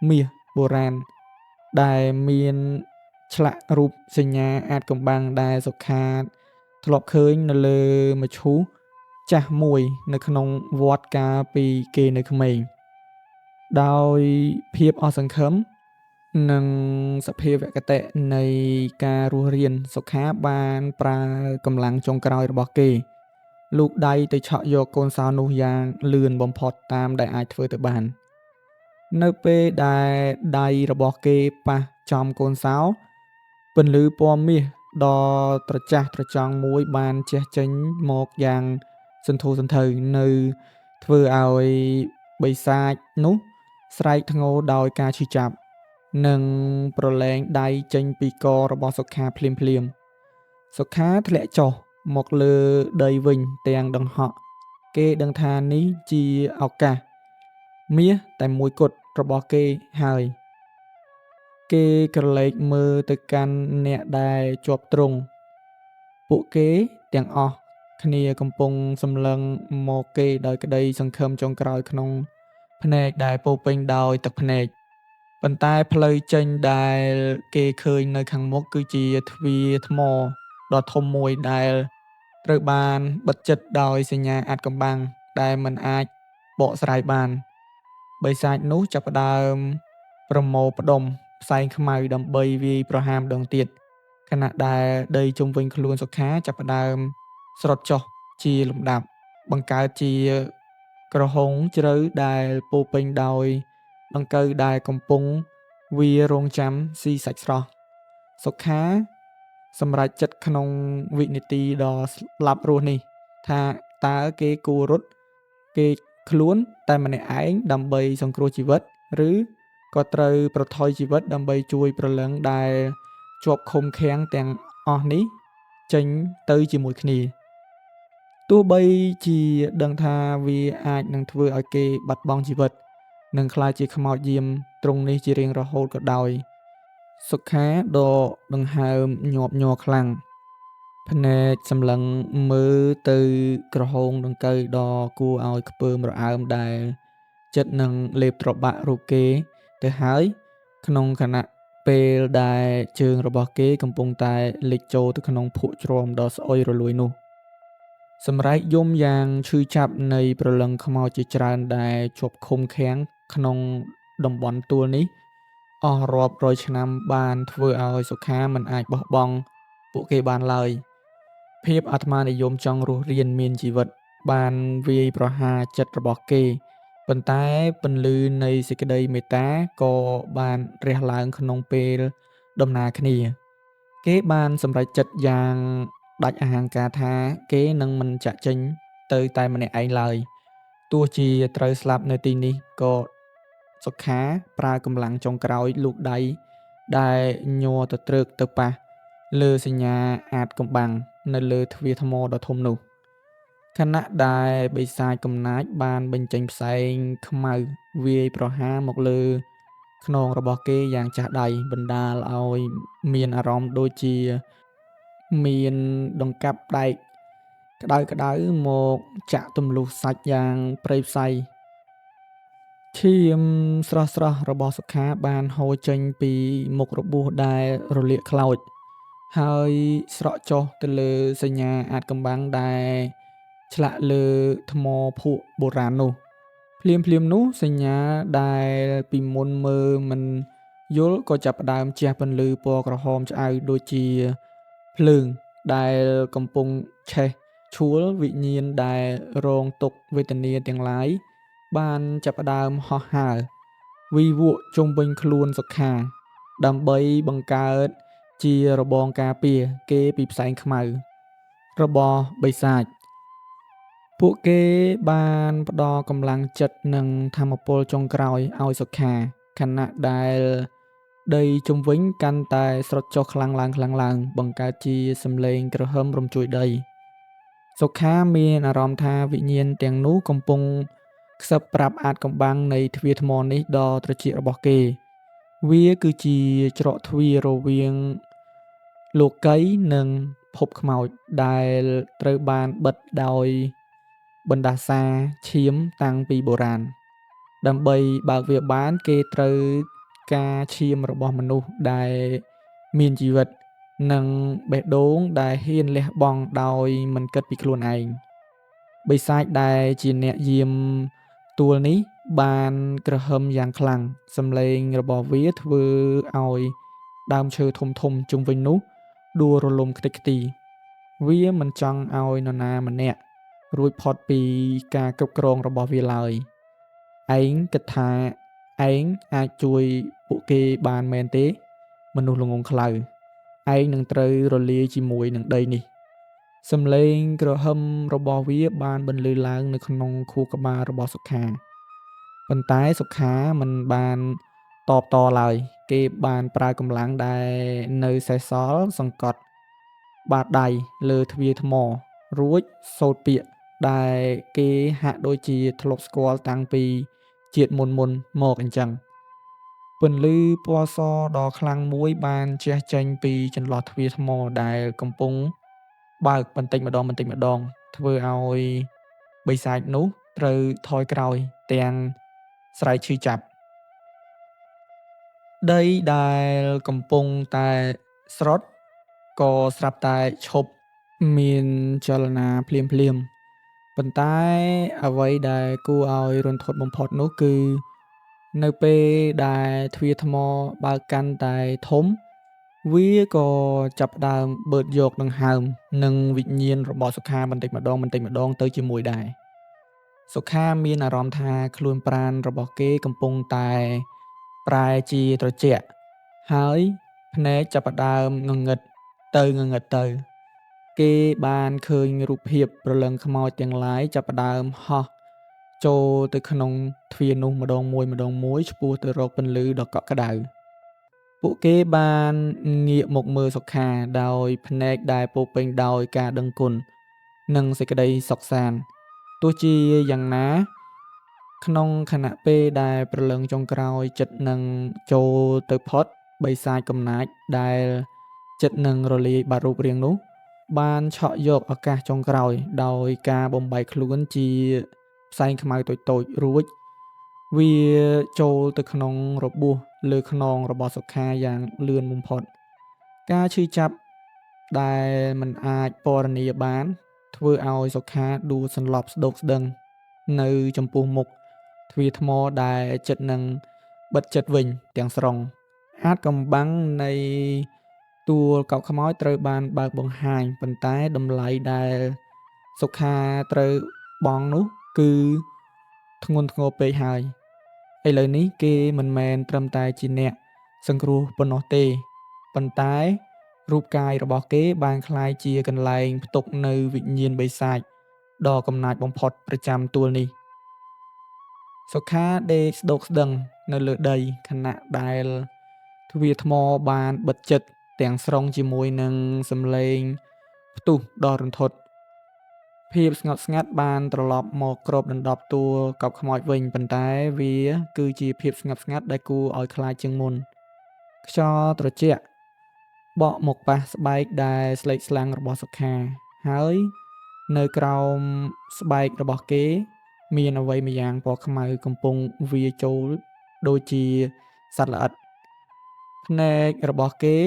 មាសបុរាណដែលមានឆ្លាក់រូបសញ្ញាអាថ៌កំបាំងដែលសុខាធ្លាប់ឃើញនៅលើមឈូសចាស់មួយនៅក្នុងវត្តកាលពីគេនៅក្មេងដោយភាពអស់សង្ឃឹមនិងសភាវគតិនៃការរស់រានសុខាបានប្រើកម្លាំងចុងក្រោយរបស់គេលូកដៃទៅឆក់យកកូនសោនោះយ៉ាងលឿនបំផុតតាមដែលអាចធ្វើទៅបាននៅពេលដែលដៃរបស់គេប៉ះចំកូនសោពន្លឺពណ៌មាសដ៏ត្រចះត្រចង់មួយបានជះចេញមកយ៉ាងសន្ធោសន្ធៅនៅធ្វើឲ្យបិសាចនោះស្រែកធ្ងោដោយការឈឺចាប់និងប្រឡែងដៃចេញពីករបស់សុខាភ្លាមសុខាធ្លាក់ចុះមកលើដីវិញទាំងដង្ហក់គេដឹងថានេះជាឱកាសមាសតែមួយគត់របស់គេហើយគេក្រឡេកមើលទៅកាន់អ្នកដែលជាប់ទ្រង់ពួកគេទាំងអស់ គ្នាកំពុងសម្លឹងមកគេដោយក្តីសង្ឃឹមចុងក្រោយក្នុងភ្នែកដែលពោរពេញដោយទឹកភ្នែក ប៉ុន្តែផ្លូវចេញដែលគេឃើញនៅខាងមុខគឺជាទ្វារថ្មដ៏ធំមួយដែលត្រូវបានបិទជិតដោយសញ្ញាអាថ៌កំបាំងដែលមិនអាចបកស្រាយបាន បិសាចនោះចាប់ផ្ដើមប្រមូលផ្ដុំផ្សែងខ្មៅដើម្បីវាយប្រហារម្ដងទៀត ខណៈដែលដីជុំវិញខ្លួនសុខាចាប់ផ្ដើមស្រុតចុះជាលំដាប់ បង្កើតជាក្រហុងជ្រៅដែលពោរពេញដោយដង្កូវដែលកំពុងវាររង់ចាំស៊ីសាច់ស្រស់ សុខាសម្រេចចិត្តក្នុងវិនាទីដ៏ស្លាប់រស់នេះ ថាតើគេគួររត់គេចខ្លួនតែម្នាក់ឯងដើម្បីសង្គ្រោះជីវិត ឬក៏ត្រូវប្រថុយជីវិតដើម្បីជួយព្រលឹងដែលជាប់ឃុំឃាំងទាំងអស់នេះចេញទៅជាមួយគ្នា ទោះបីជាដឹងថាវាអាចនឹងធ្វើឲ្យគេបាត់បង់ជីវិត និងក្លាយជាខ្មោចយាមទ្រង់នេះជារៀងរហូតក៏ដោយ សុខាដកដង្ហើមញាប់ញ័រខ្លាំង ភ្នែកសម្លឹងមើលទៅក្រហមដង្កូវដ៏គួរឲ្យខ្ពើមរអើមដែលជិតនឹងលេបត្របាក់រូបគេទៅហើយ ក្នុងខណៈពេលដែលជើងរបស់គេកំពុងតែលិចចូលទៅក្នុងភក់ជ្រាំដ៏ស្អុយរលួយនោះ សម្រែកយំយ៉ាងឈឺចាប់នៃព្រលឹងខ្មោចជាច្រើនដែលជាប់ឃុំឃាំងក្នុងតំបន់ទួលនេះ អស់រាប់រយឆ្នាំបានធ្វើឲ្យសុខាមិនអាចបោះបង់ពួកគេបានឡើយ ភាពអាត្មានិយមចង់រស់រានមានជីវិតបានវាយប្រហារចិត្តរបស់គេ ប៉ុន្តែពន្លឺនៃសេចក្តីមេត្តាក៏បានរះឡើងក្នុងពេលដំណាលគ្នា គេបានសម្រេចចិត្តយ៉ាងដាច់អហង្ការថាគេនឹងមិនចាកចេញទៅតែម្នាក់ឯងឡើយ ទោះជាត្រូវស្លាប់នៅទីនេះក៏សុខាប្រើកម្លាំងចុងក្រោយលូកដៃដែលញ័រទៅត្រើកទៅប៉ះលើសញ្ញាអាថ៌កំបាំងនៅលើទ្វារថ្មដ៏ធំនោះ ខណៈដែលបិសាចកំណាចបានបញ្ចេញផ្សែងខ្មៅវាយប្រហារមកលើខ្នងរបស់គេយ៉ាងចាស់ដៃ បណ្ដាលឲ្យមានអារម្មណ៍ដូចជាមានដង្កាប់ដែកក្តៅៗមកចាក់ទម្លុះសាច់យ៉ាងព្រៃផ្សៃ ឈាមស្រស់ៗរបស់សុខាបានហូរចេញពីមុខរបួសដែលរលាកខ្លោច ហើយស្រក់ចុះទៅលើសញ្ញាអាថ៌កំបាំងដែលឆ្លាក់លើថ្មភក់បុរាណនោះ ភ្លាមៗនោះសញ្ញាដែលពីមុនមើលមិនយល់ក៏ចាប់ផ្ដើមជះពន្លឺពណ៌ក្រហមឆ្អៅដូចជាភ្លើងដែលកំពុងឆេះឆួលវិញ្ញាណដែលរងទុក្ខវេទនាទាំងឡាយ បានចាប់ផ្ដើមហោះហើរវីវក់ជុំវិញខ្លួនសុខា ដើម្បីបង្កើតជារបងការពារគេពីផ្សែងខ្មៅរបស់បិសាច ពួកគេបានផ្ដល់កម្លាំងចិត្តនិងថាមពលចុងក្រោយឲ្យសុខា ខណៈដែលដីជុំវិញកាន់តែស្រុតចុះខ្លាំងឡើង បង្កើតជាសំឡេងគ្រហឹមរំជួយដី សុខាមានអារម្មណ៍ថាវិញ្ញាណទាំងនោះកំពុងខ្សឹបប្រាប់អាថ៌កំបាំងនៃទ្វារថ្មនេះដ៏ត្រជាក់របស់គេ វាគឺជាច្រកទ្វាររវាងលោកីយ៍និងភពខ្មោចដែលត្រូវបានបិទដោយបណ្ដាសាឈាមតាំងពីបុរាណ ដើម្បីបើកវាបានគេត្រូវការឈាមរបស់មនុស្សដែលមានជីវិត និងបេះដូងដែលហ៊ានលះបង់ដោយមិនគិតពីខ្លួនឯង បិសាចដែលជាអ្នកយាមទួលនេះបានក្រហមយ៉ាងខ្លាំង សំឡេងរបស់វាធ្វើឲ្យដើមឈើធំៗជុំវិញនោះដួលរលំខ្ទេចខ្ទី វាមិនចង់ឲ្យនរណាម្នាក់រួចផុតពីការគ្រប់គ្រងរបស់វាឡើយ ឯងគិតថាឯងអាចជួយពួកគេបានមែនទេ មនុស្សល្ងង់ខ្លៅ ឯងនឹងត្រូវរលាយជាមួយនឹងដីនេះ សំឡេងក្រហមរបស់វាបានបន្លឺឡើងនៅក្នុងខួរក្បាលរបស់សុខា ប៉ុន្តែសុខាមិនបានតបតឡើយ គេបានប្រើកម្លាំងដែលនៅសេសសល់សង្កត់បាតដៃលើទ្វារថ្ម រួចសូត្រពាក្យដែលគេហាក់ដូចជាធ្លាប់ស្គាល់តាំងពីជាតិមុនៗមកអញ្ចឹង ពន្លឺពណ៌សដ៏ខ្លាំងមួយបានជះចេញពីចន្លោះទ្វារថ្មដែលកំពុង បើកបន្តិចម្ដងៗធ្វើឲ្យបិសាចនោះត្រូវថយក្រោយទាំងស្រែកឈឺចាប់ដីដែលកំពុងតែស្រុតក៏ស្រាប់តែឈប់មានចលនាភ្លាមៗប៉ុន្តែអ្វីដែលគួរឲ្យរន្ធត់បំផុតនោះគឺនៅពេលដែលទ្វារថ្មបើកកាន់តែធំវាក៏ចាប់ផ្ដើមបឺតយកដង្ហើមនិងវិញ្ញាណរបស់សុខាបន្តិចម្ដងទៅជាមួយដែរសុខាមានអារម្មណ៍ថាខ្លួនប្រាណរបស់គេកំពុងតែប្រែជាត្រជាក់ហើយភ្នែកចាប់ផ្ដើមងងឹតទៅគេបានឃើញរូបភាពព្រលឹងខ្មោចទាំងឡាយចាប់ផ្ដើមហោះចូលទៅក្នុងទ្វារនោះម្ដងមួយឆ្ពោះទៅរកពន្លឺដ៏កក់ក្ដៅពួកគេបានងាកមកមើលសុខាដោយភ្នែកដែលពោរពេញដោយការដឹងគុណនិងសេចក្ដីសុខសាន្តទោះជាយ៉ាងណាក្នុងខណៈពេលដែលព្រលឹងចុងក្រោយជិតនឹងចូលទៅផុតបិសាចកំណាចដែលជិតនឹងរលាយបាត់រូបរាងនោះបានឆក់យកឱកាសចុងក្រោយដោយការបំបែកខ្លួនជាផ្សែងខ្មៅតូចៗរួចវាចូលទៅក្នុងរបួសលើខ្នងរបស់សុខាយ៉ាងលឿនបំផុតការឈឺចាប់ដែលមិនអាចពណ៌នាបានធ្វើឲ្យសុខាដួលសន្លប់ស្ដុកស្ដឹងនៅចំពោះមុខទ្វារថ្មដែលជិតនឹងបិទជិតវិញទាំងស្រុងអាចកំបាំងនៃទួលកោកខ្មោចត្រូវបានបើកបង្ហាញប៉ុន្តែតម្លៃដែលសុខាត្រូវបង់នោះគឺធ្ងន់ធ្ងរពេកហើយឥឡូវនេះគេមិនមែនត្រឹមតែជាអ្នកសង្គ្រោះប៉ុណ្ណោះទេប៉ុន្តែរូបកាយរបស់គេបានក្លាយជាកន្លែងផ្ទុកនៅវិញ្ញាណបិសាចដ៏កំណាចបំផុតប្រចាំទួលនេះសុខាដេកស្ដុកស្ដឹងនៅលើដីខណៈដែលទ្វារថ្មបានបិទជិតទាំងស្រុងជាមួយនឹងសំឡេងផ្ទុះដ៏រន្ធត់ភាពស្ងប់ស្ងាត់បានត្រឡប់មកគ្របដណ្ដប់តួកោបខ្មោចវិញប៉ុន្តែវាគឺជាភាពស្ងប់ស្ងាត់ដែលគួរឲ្យខ្លាចជាងមុនខ្យល់ត្រជាក់បក់មកប៉ះស្បែកដែលស្លេកស្លាំងរបស់សុខាហើយនៅក្រោមស្បែករបស់គេមានអ្វីម្យ៉ាងពណ៌ខ្មៅកំពុងវារចូលដូចជាសត្វល្អិតភ្នែករបស់គេ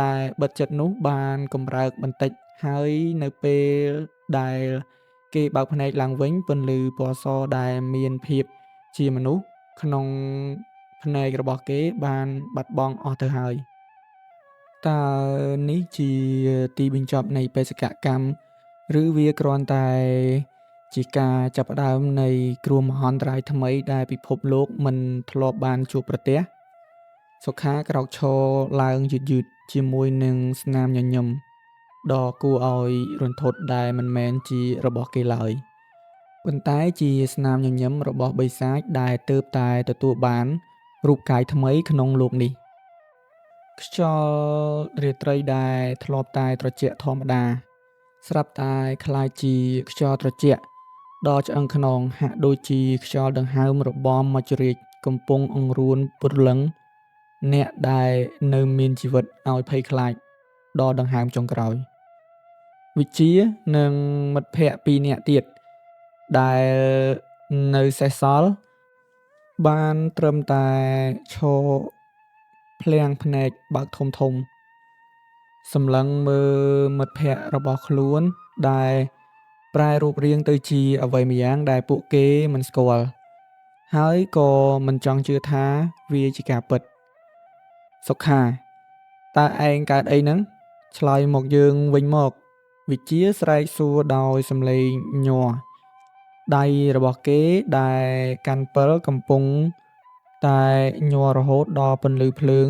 ដែលបិទជិតនោះបានកម្រើកបន្តិចហើយនៅពេលដែលគេបើកភ្នែកឡើងវិញពន្លឺពណ៌សដែលមានភាពជាមនុស្សក្នុងភ្នែករបស់គេបានបាត់បង់អស់ទៅហើយតើនេះជាទីបញ្ចប់នៃបេសកកម្មឬវាគ្រាន់តែជាការចាប់ផ្ដើមនៃគ្រោះមហន្តរាយថ្មីដែលពិភពលោកមិនធ្លាប់បានជួបប្រទះសុខាក្រោកឈរឡើងយឺតៗជាមួយនឹងស្នាមញញឹមដ៏គួរឲ្យរន្ធត់ដែលមិនមែនជារបស់គេឡើយប៉ុន្តែជាស្នាមញញឹមរបស់បិសាចដែលទើបតែទទួលបានរូបកាយថ្មីក្នុងលោកនេះខ្យល់រាត្រីដែលធ្លាប់តែត្រជាក់ធម្មតាស្រាប់តែក្លាយជាខ្យល់ត្រជាក់ដ៏ឆ្អឹងខ្នងហាក់ដូចជាខ្យល់ដង្ហើមរបស់មច្ចុរាជកំពុងអង្រួនព្រលឹងអ្នកដែលនៅមានជីវិតឲ្យភ័យខ្លាចដល់ដង្ហើមចុងក្រោយវិជានិងមិត្តភ័ក្តិ2នាក់ទៀតដែលនៅសេសសល់បានត្រឹមតែឈរភ្លៀងភ្នែកបើកធំសម្លឹងមើលមិត្តភ័ក្តិរបស់ខ្លួនដែលប្រែរូបរាងទៅជាអ្វីម្យ៉ាងដែលពួកគេមិនស្គាល់ហើយក៏មិនចង់ជឿថាវាជាការពិតសុខាតើឯងកើតអីហ្នឹងឆ្លើយមកយើងវិញមកវិជាស្រែកសួរដោយសំឡេងញ័រដៃរបស់គេដែលកាន់ពិលកំពុងតែញ័ររហូតដល់ពន្លឺភ្លើង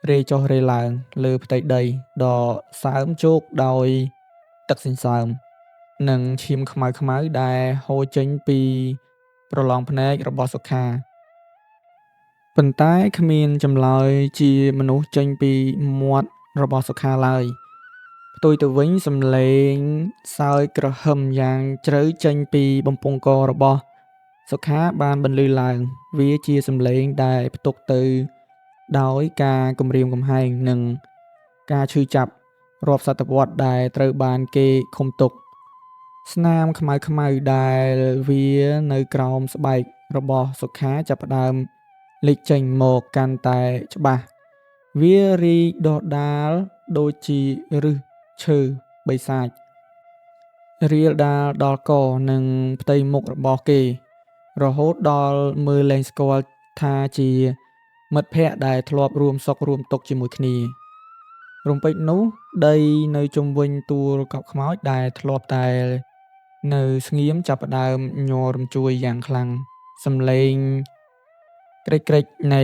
រេចុះរេឡើងលើផ្ទៃដីដ៏សើមជោកដោយទឹកសន្សើមនិងឈាមខ្មៅដែលហូរចេញពីប្រឡងភ្នែករបស់សុខាប៉ុន្តែគ្មានចម្លើយជាមនុស្សចេញពីមាត់របស់សុខាឡើយផ្ទុយទៅវិញសំឡេងសើចក្រហមយ៉ាងជ្រៅចេញពីបំពង់ករបស់សុខាបានបន្លឺឡើងវាជាសំឡេងដែលផ្ទុកទៅដោយការគំរាមកំហែងនិងការឈឺចាប់ រាប់សតវត្សរ៍ដែលត្រូវបានគេឃុំទុក ស្នាមខ្មៅៗដែលវារនៅក្រោមស្បែករបស់សុខាចាប់ផ្ដើមលេចចេញមកកាន់តែច្បាស់ វារីកដុះដាលដូចជាឫសឈើបិសាច រាលដាលដល់ក និងផ្ទៃមុខរបស់គេ រហូតដល់មើលលែងស្គាល់ថាជាមិត្តភក្តិដែលធ្លាប់រួមសុខរួមទុក្ខជាមួយគ្នា រំពេចនោះ ដីនៅជុំវិញទួលកប់ខ្មោចដែលធ្លាប់តែនៅស្ងៀមចាប់ផ្ដើមញ័ររំជួយយ៉ាងខ្លាំង សំឡេងក្រិចៗនៃ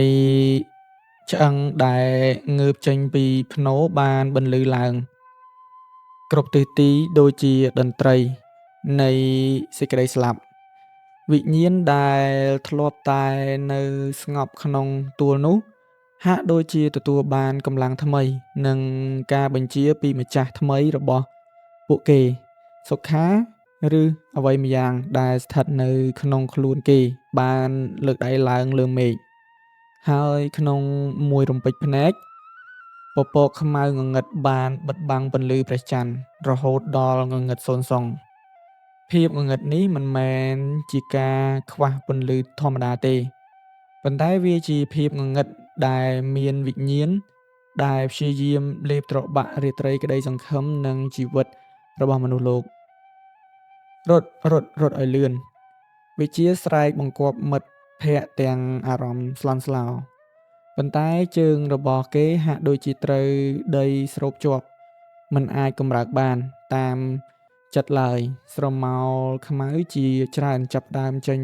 ឆ្អឹងដែលងើបចេញពីភ្នូរបានបន្លឺឡើង គ្រប់ទិសទីដូចជាតន្ត្រីនៃសេចក្ដីស្លាប់ វិញ្ញាណដែលធ្លាប់តែនៅស្ងប់ក្នុងទួលនោះ ហាក់ដូចជាទទួលបានកម្លាំងថ្មី និងការបញ្ជាពីម្ចាស់ថ្មីរបស់ពួកគេ សុខា ឬអ្វីម្យ៉ាងដែលស្ថិតនៅក្នុងខ្លួនគេបានលើកដៃឡើងលើមេឃ ហើយក្នុងមួយរំពេចភ្នែក ពពកខ្មៅងងឹតបានបិទបាំងពន្លឺព្រះច័ន្ទរហូតដល់ងងឹតសូន្យសង ភាពងងឹតនេះមិនមែនជាការខ្វះពន្លឺធម្មតាទេ ប៉ុន្តែវាជាភាពងងឹតដែលមានវិញ្ញាណ ដែលព្យាយាមលេបត្របាក់រាត្រីក្ដីសង្ឃឹមនិងជីវិតរបស់មនុស្សលោក រត់ឲ្យលឿន វិជ្ជាស្រែកបង្គាប់មិត្តភក្តិទាំងអារម្មណ៍ស្លន់ស្លោ ប៉ុន្តែជើងរបស់គេហាក់ដូចជាត្រូវដីស្រូបជាប់ មិនអាចកម្រើកបានតាមចិត្តឡើយ ស្រមោលខ្មៅជាច្រើនចាប់ផ្ដើមចេញ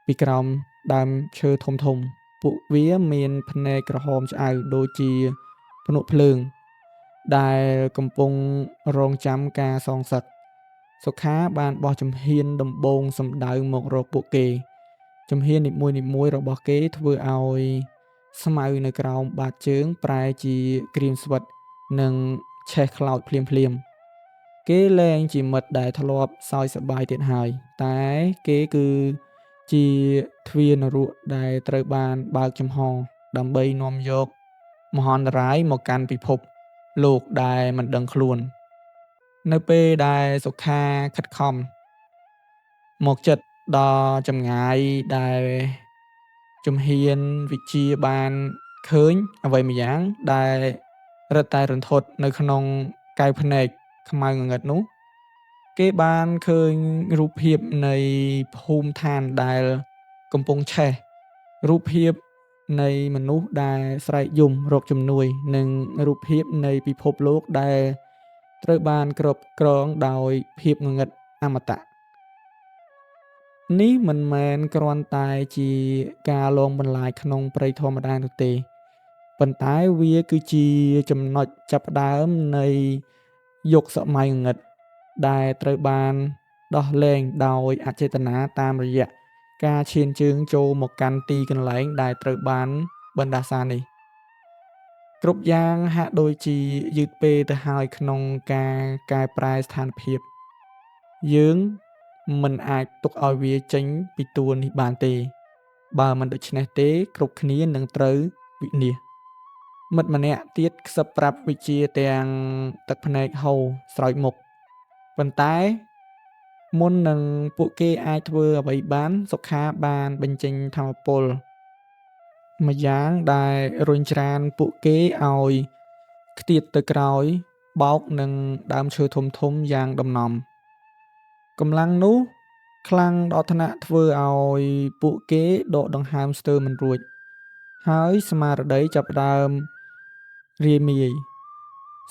ពីក្រោមដើមឈើធំៗ ពួកវាមានភ្នែកក្រហមឆ្អៅដូចជាភ្នក់ភ្លើង ដែលកំពុងរង់ចាំការសងសឹក សុខាបានបោះជំហានដំបូងសំដៅមករកពួកគេ ជំហាននីមួយៗរបស់គេធ្វើឲ្យស្មៅនៅក្រោមបាតជើងប្រែជាក្រៀមស្វិត និងឆេះខ្លោចភ្លាមៗ គេលែងជាមិត្តដែលធ្លាប់សើចសប្បាយទៀតហើយ តែគេគឺជាទ្វារនរកដែលត្រូវបានបើកចំហ ដើម្បីនាំយកមហន្តរាយមកកាន់ពិភពលោកដែលមិនដឹងខ្លួន នៅពេលដែលសុខាខិតខំមកជិតដល់ចម្ងាយដែលជំហានវិជ្ជាបានឃើញអ្វីម្យ៉ាងដែលរឹតតែរន្ធត់នៅក្នុងកែវភ្នែកខ្មៅងងឹតនោះ គេបានឃើញរូបភាពនៃភូមិឋានដែលកំពុងឆេះ រូបភាពនៃមនុស្សដែលស្រែកយំរកជំនួយ និងរូបភាពនៃពិភពលោកដែលត្រូវបានគ្រប់គ្រងដោយភាពងងឹតអមតៈ នេះមិនមែនគ្រាន់តែជាការលងបន្លាចក្នុងព្រៃធម្មតានោះទេ ប៉ុន្តែវាគឺជាចំណុចចាប់ផ្ដើមនៃយុគសម័យងងឹត ដែលត្រូវបានដោះលែងដោយអចេតនាតាមរយៈការឈានជើងចូលមកកាន់ទីកន្លែងដែលត្រូវបានបណ្ដាសានេះ គ្រប់យ៉ាងហាក់ដូចជាយឺតពេលទៅហើយក្នុងការកែប្រែស្ថានភាព យើងមិនអាចទុកឲ្យវាចេញពីទួលនេះបានទេ បើមិនដូច្នេះទេគ្រប់គ្នានឹងត្រូវវិនាស មិត្តម្នាក់ទៀតខ្សឹបប្រាប់វិជ្ជាទាំងទឹកភ្នែកហូរស្រោចមុខ ប៉ុន្តែមុននឹងពួកគេអាចធ្វើអ្វីបាន សុខាបានបញ្ចេញថាមពលម្យ៉ាងដែលរុញច្រានពួកគេឲ្យខ្ទាតទៅក្រោយ បោកនឹងដើមឈើធំៗយ៉ាងដំណំ កម្លាំងនោះខ្លាំងដល់ថ្នាក់ធ្វើឲ្យពួកគេដកដង្ហើមស្ទើរមិនរួច ហើយស្មារតីចាប់ផ្ដើមរាយមាយ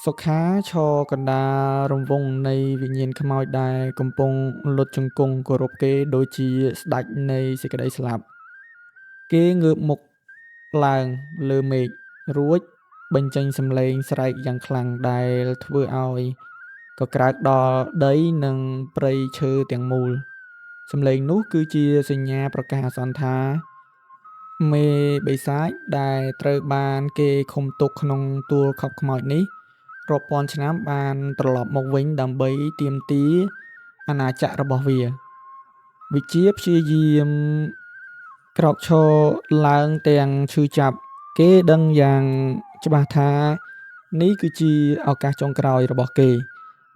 សុខាឈរកណ្ដាលរង្វង់នៃវិញ្ញាណខ្មោចដែលកំពុងលុតជង្គង់គោរពគេដូចជាស្ដេចនៃសេចក្ដីស្លាប់ គេងើបមុខឡើងលើមេឃ រួចបញ្ចេញសំឡេងស្រែកយ៉ាងខ្លាំងដែលធ្វើឲ្យកក្រើកដល់ដីនិងព្រៃឈើទាំងមូល សំឡេងនោះគឺជាសញ្ញាប្រកាសអាសន្នថា មេបិសាចដែលត្រូវបានគេឃុំទុកក្នុងទួលខប់ខ្មោចនេះ រាប់ពាន់ឆ្នាំបានត្រឡប់មកវិញដើម្បីទាមទារអាណាចក្ររបស់វា វិជ្ជាព្យាយាមក្រោកឈរឡើងទាំងឈឺចាប់ គេដឹងយ៉ាងច្បាស់ថា នេះគឺជាឱកាសចុងក្រោយរបស់គេ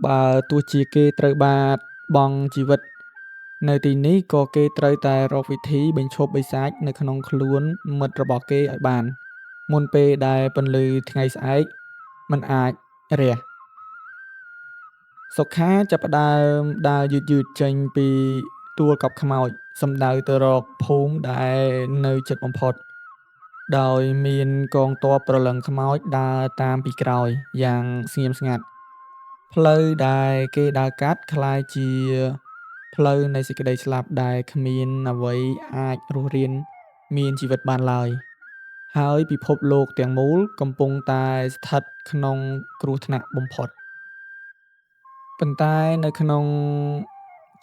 បើទោះជាគេត្រូវបាត់បង់ជីវិតនៅទីនេះ ក៏គេត្រូវតែរកវិធីបញ្ឈប់បិសាចនៅក្នុងខ្លួនមិត្តរបស់គេឲ្យបាន មុនពេលដែលពន្លឺថ្ងៃស្អែកមិនអាចរះ សុខាចាប់ផ្ដើមដើរយឺតៗចេញពីទួលកប់ខ្មោច សំដៅទៅរកភូមិដែលនៅជិតបំផុត ដោយមានកងទ័ពព្រលឹងខ្មោចដើរតាមពីក្រោយយ៉ាងស្ងៀមស្ងាត់ ផ្លូវដែលគេដើរកាត់ក្លាយជាផ្លូវនៃសេចក្ដីស្លាប់ដែលគ្មានអ្វីអាចរស់រានមានជីវិតបានឡើយ ហើយពិភពលោកទាំងមូលកំពុងតែស្ថិតក្នុងគ្រោះថ្នាក់បំផុត ប៉ុន្តែនៅក្នុង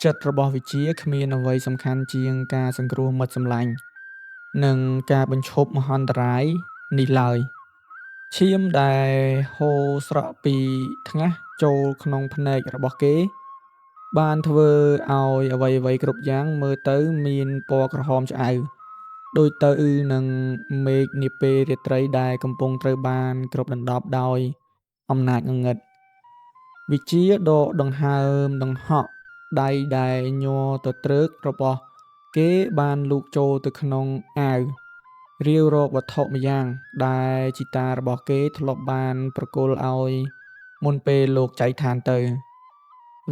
ចិត្តរបស់វិជ្ជាគ្មានអ្វីសំខាន់ជាងការសង្គ្រោះមិត្តសម្លាញ់ និងការបញ្ឈប់មហន្តរាយនេះឡើយ ឈាមដែលហូរស្រក់ពីថ្ងាសចូលក្នុងភ្នែករបស់គេ បានធ្វើឲ្យអ្វីៗគ្រប់យ៉ាងមើលទៅមានពណ៌ក្រហមឆ្អៅ ដូចទៅនឹងមេឃនាពេលរាត្រីដែលកំពុងត្រូវបានគ្របដណ្ដប់ដោយអំណាចងងឹត វិជ្ជាដកដង្ហើមដង្ហក់ដៃដែលញ័រទទ្រើករបស់គេបានលូកចូលទៅក្នុងអាវ រាវរកវត្ថុម្យ៉ាងដែលជីតារបស់គេធ្លាប់បានប្រគល់ឲ្យមុនពេលលោកចែកឋានទៅ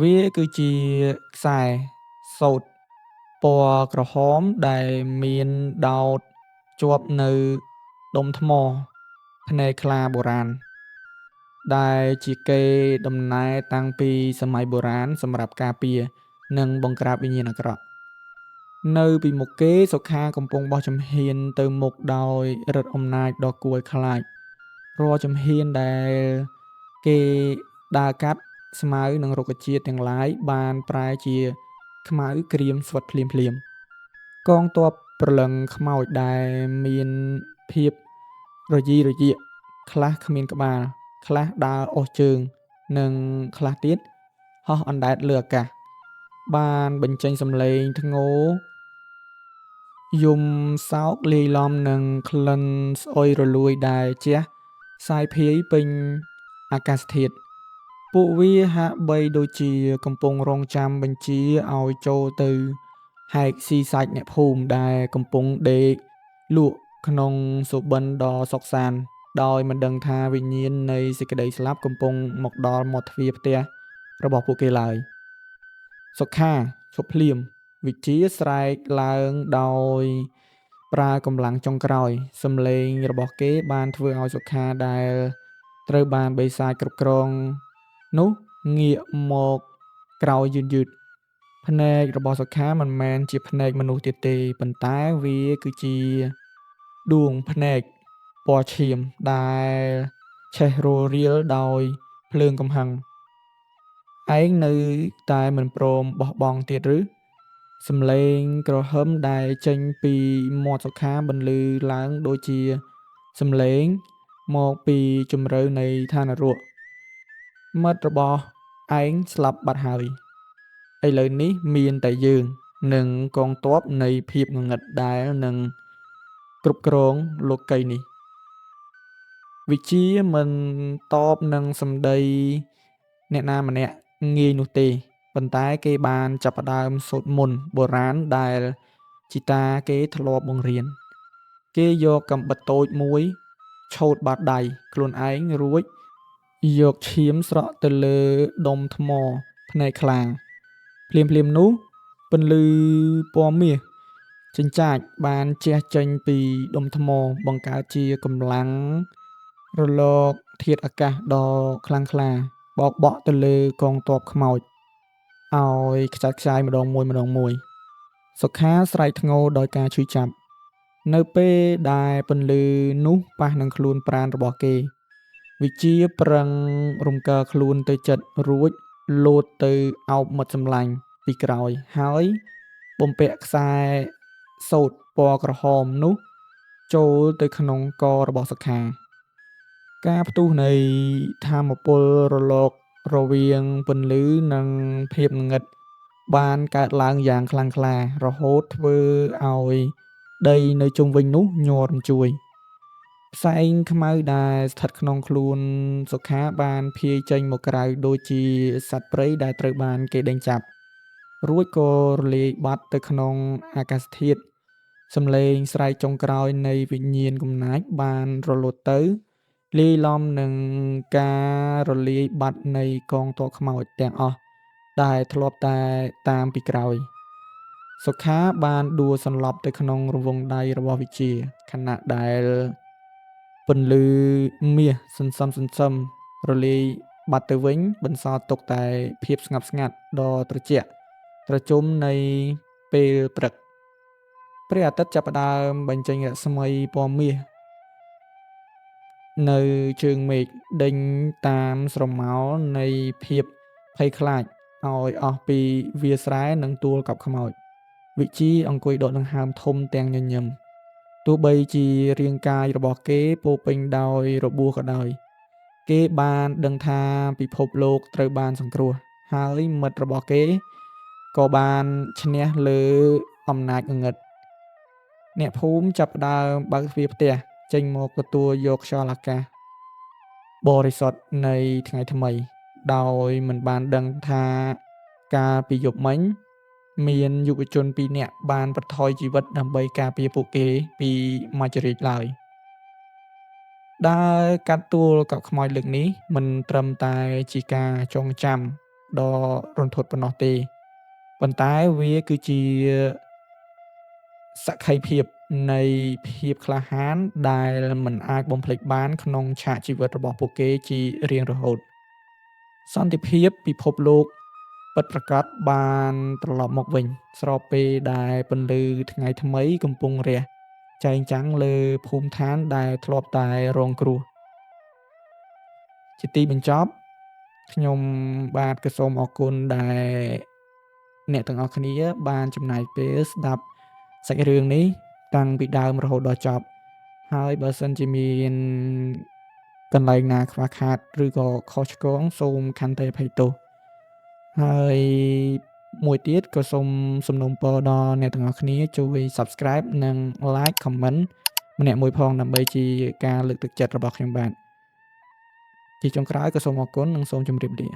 វាគឺជាខ្សែសូត្រពណ៌ក្រហមដែលមានដោតជាប់នៅដុំថ្មភ្នែកខ្លាបុរាណ ដែលជាកេរដំណែលតាំងពីសម័យបុរាណសម្រាប់ការពារ និងបង្ក្រាបវិញ្ញាណអាក្រក់ នៅពីមុខគេ សុខាកំពុងបោះជំហានទៅមុខដោយឫទ្ធិអំណាចដ៏គួរឲ្យខ្លាច រាល់ជំហានដែលគេដើរកាត់ស្មៅនិងរុក្ខជាតិទាំងឡាយបានប្រែជាខ្មៅក្រៀមស្វិតភ្លាមៗ កងទ័ពព្រលឹងខ្មោចដែលមានភាពរជីរយាក ខ្លះគ្មានក្បាល ខ្លះដើរអូសជើង និងខ្លះទៀតហោះអណ្ដែតលើអាកាស បានបញ្ចេញសំឡេងធ្ងរយំសោកលាយឡំនឹងក្លិនស្អុយរលួយដែលជះសាយភាយពេញអាកាសធាតុ ពួកវាហាក់បីដូចជាកំពុងរង់ចាំបញ្ជាឲ្យចូលទៅហែកស៊ីសាច់អ្នកភូមិដែលកំពុងដេកលក់ក្នុងសុបិនដ៏សុខសាន្ត ដោយមិនដឹងថាវិញ្ញាណនៃសេចក្ដីស្លាប់កំពុងមកដល់មាត់ទ្វារផ្ទះរបស់ពួកគេឡើយ សុខាឈប់ភ្លាម វិជ្ជាស្រែកឡើងដោយប្រើកម្លាំងចុងក្រោយ សំឡេងរបស់គេបានធ្វើឲ្យសុខាដែលត្រូវបានបិសាចគ្រប់គ្រងនោះងាកមកក្រោយយឺតៗ ភ្នែករបស់សុខាមិនមែនជាភ្នែកមនុស្សទៀតទេ ប៉ុន្តែវាគឺជាដួងភ្នែកពណ៌ឈាមដែលឆេះរោលរាលដោយភ្លើងកំហឹង ឯងនៅតែមិនព្រមបោះបង់ទៀតឬ? សំឡេងគ្រហឹមដែលចេញពីមាត់សុខាបន្លឺឡើងដូចជាសំឡេងមកពីជម្រៅនៃឋាននរក មិត្តរបស់ឯងស្លាប់បាត់ហើយ ឥឡូវនេះមានតែយើង និងកងទ័ពនៃភាពងងឹតដែលនឹងគ្រប់គ្រងលោកីយ៍នេះ វិជ្ជាមិនតបនឹងសម្ដីអ្នកណាម្នាក់ងាយនោះទេ ប៉ុន្តែគេបានចាប់ផ្ដើមសូត្រមន្តបុរាណដែលជីតាគេធ្លាប់បង្រៀន គេយកកាំបិតតូចមួយឆូតបាតដៃខ្លួនឯង រួចយកឈាមស្រក់ទៅលើដុំថ្មភ្នែកខ្លា ភ្លាមៗនោះ ពន្លឺពណ៌មាសចិញ្ចាចបានជះចេញពីដុំថ្ម បង្កើតជាកម្លាំងរលកធាតុអាកាសដ៏ខ្លាំងក្លា បោកបក់ទៅលើកងទ័ពខ្មោចឲ្យខ្ចាត់ខ្ចាយម្ដងមួយៗ សុខាស្រែកធ្ងរដោយការឈឺចាប់ នៅពេលដែលពន្លឺនោះប៉ះនឹងខ្លួនប្រាណរបស់គេ វិជ្ជាប្រឹងរំកិលខ្លួនទៅជិត រួចលោតទៅឱបមិត្តសម្លាញ់ពីក្រោយ ហើយបំពាក់ខ្សែសូត្រពណ៌ក្រហមនោះចូលទៅក្នុងករបស់សុខា ការផ្ទុះនៃថាមពលរលករវាងពន្លឺនិងភាពងងឹតបានកើតឡើងយ៉ាងខ្លាំងក្លា រហូតធ្វើឲ្យដីនៅជុំវិញនោះញ័ររញ្ជួយ ផ្សែងខ្មៅដែលស្ថិតក្នុងខ្លួនសុខាបានភាយចេញមកក្រៅដូចជាសត្វព្រៃដែលត្រូវបានគេដេញចាប់ រួចក៏រលាយបាត់ទៅក្នុងអាកាសធាតុ សំឡេងស្រែកចុងក្រោយនៃវិញ្ញាណកំណាចបានរលត់ទៅ លាយឡំនឹងការរលាយបាត់នៃកងទ័ពខ្មោចទាំងអស់ដែលធ្លាប់តែតាមពីក្រោយ សុខាបានដួលសន្លប់ទៅក្នុងរង្វង់ដៃរបស់វិជ្ជា ខណៈដែលពន្លឺមាសសន្សឹមៗរលាយបាត់ទៅវិញ បន្សល់ទុកតែភាពស្ងប់ស្ងាត់ដ៏ត្រជាក់ត្រជុំនៃពេលព្រឹក ព្រះអាទិត្យចាប់ផ្ដើមបញ្ចេញរស្មីពណ៌មាសនៅជើងមេឃ ដេញតាមស្រមោលនៃភាពភ័យខ្លាចឲ្យអស់ពីវាលស្រែនិងទួលកប់ខ្មោច វិជ្ជាអង្គុយដកដង្ហើមធំទាំងញញឹម ទោះបីជារាងកាយរបស់គេពោរពេញដោយរបួសក៏ដោយ គេបានដឹងថាពិភពលោកត្រូវបានសង្គ្រោះ ហើយមិត្តរបស់គេក៏បានឈ្នះលើអំណាចងងឹត អ្នកភូមិចាប់ផ្ដើមបើកទ្វារផ្ទះចេញមកទទួលយកខ្យល់អាកាសបរិសុទ្ធនៃថ្ងៃថ្មី ដោយមិនបានដឹងថាកាលពីយប់មិញ មានយុវជនពីរនាក់បានប្រថុយជីវិតដើម្បីការពារពួកគេពីមច្ចុរាជឡើយ ដើរកាត់ទួលកប់ខ្មោចលើកនេះមិនត្រឹមតែជាការចងចាំដ៏រន្ធត់ប៉ុណ្ណោះទេ ប៉ុន្តែវាគឺជាសក្ខីភាពនៃភាពក្លាហានដែលមិនអាចបំភ្លេចបានក្នុងឆាកជីវិតរបស់ពួកគេជារៀងរហូត សន្តិភាពពិភពលោកពិតប្រាកដបានត្រឡប់មកវិញ ស្របពេលដែលពន្លឺថ្ងៃថ្មីកំពុងរះចែងចាំងលើភូមិឋានដែលធ្លាប់តែរងគ្រោះ ជាទីបញ្ចប់ ខ្ញុំបាទក៏សូមអរគុណដែលអ្នកទាំងអស់គ្នាបានចំណាយពេលស្ដាប់សាច់រឿងនេះតាំងពីដើមរហូតដល់ចប់ ហើយបើសិនជាមានកន្លែងណាខ្វះខាតឬក៏ខុសឆ្គងសូមខន្តីអភ័យទោស ហើយមួយទៀតក៏សូមសំណូមពរដល់អ្នកទាំងអស់គ្នាជួយ Subscribe និង Like Comment ម្នាក់មួយផងដើម្បីជាការលើកទឹកចិត្តរបស់ខ្ញុំបាទ ជាចុងក្រោយក៏សូមអរគុណនិងសូមជម្រាបលា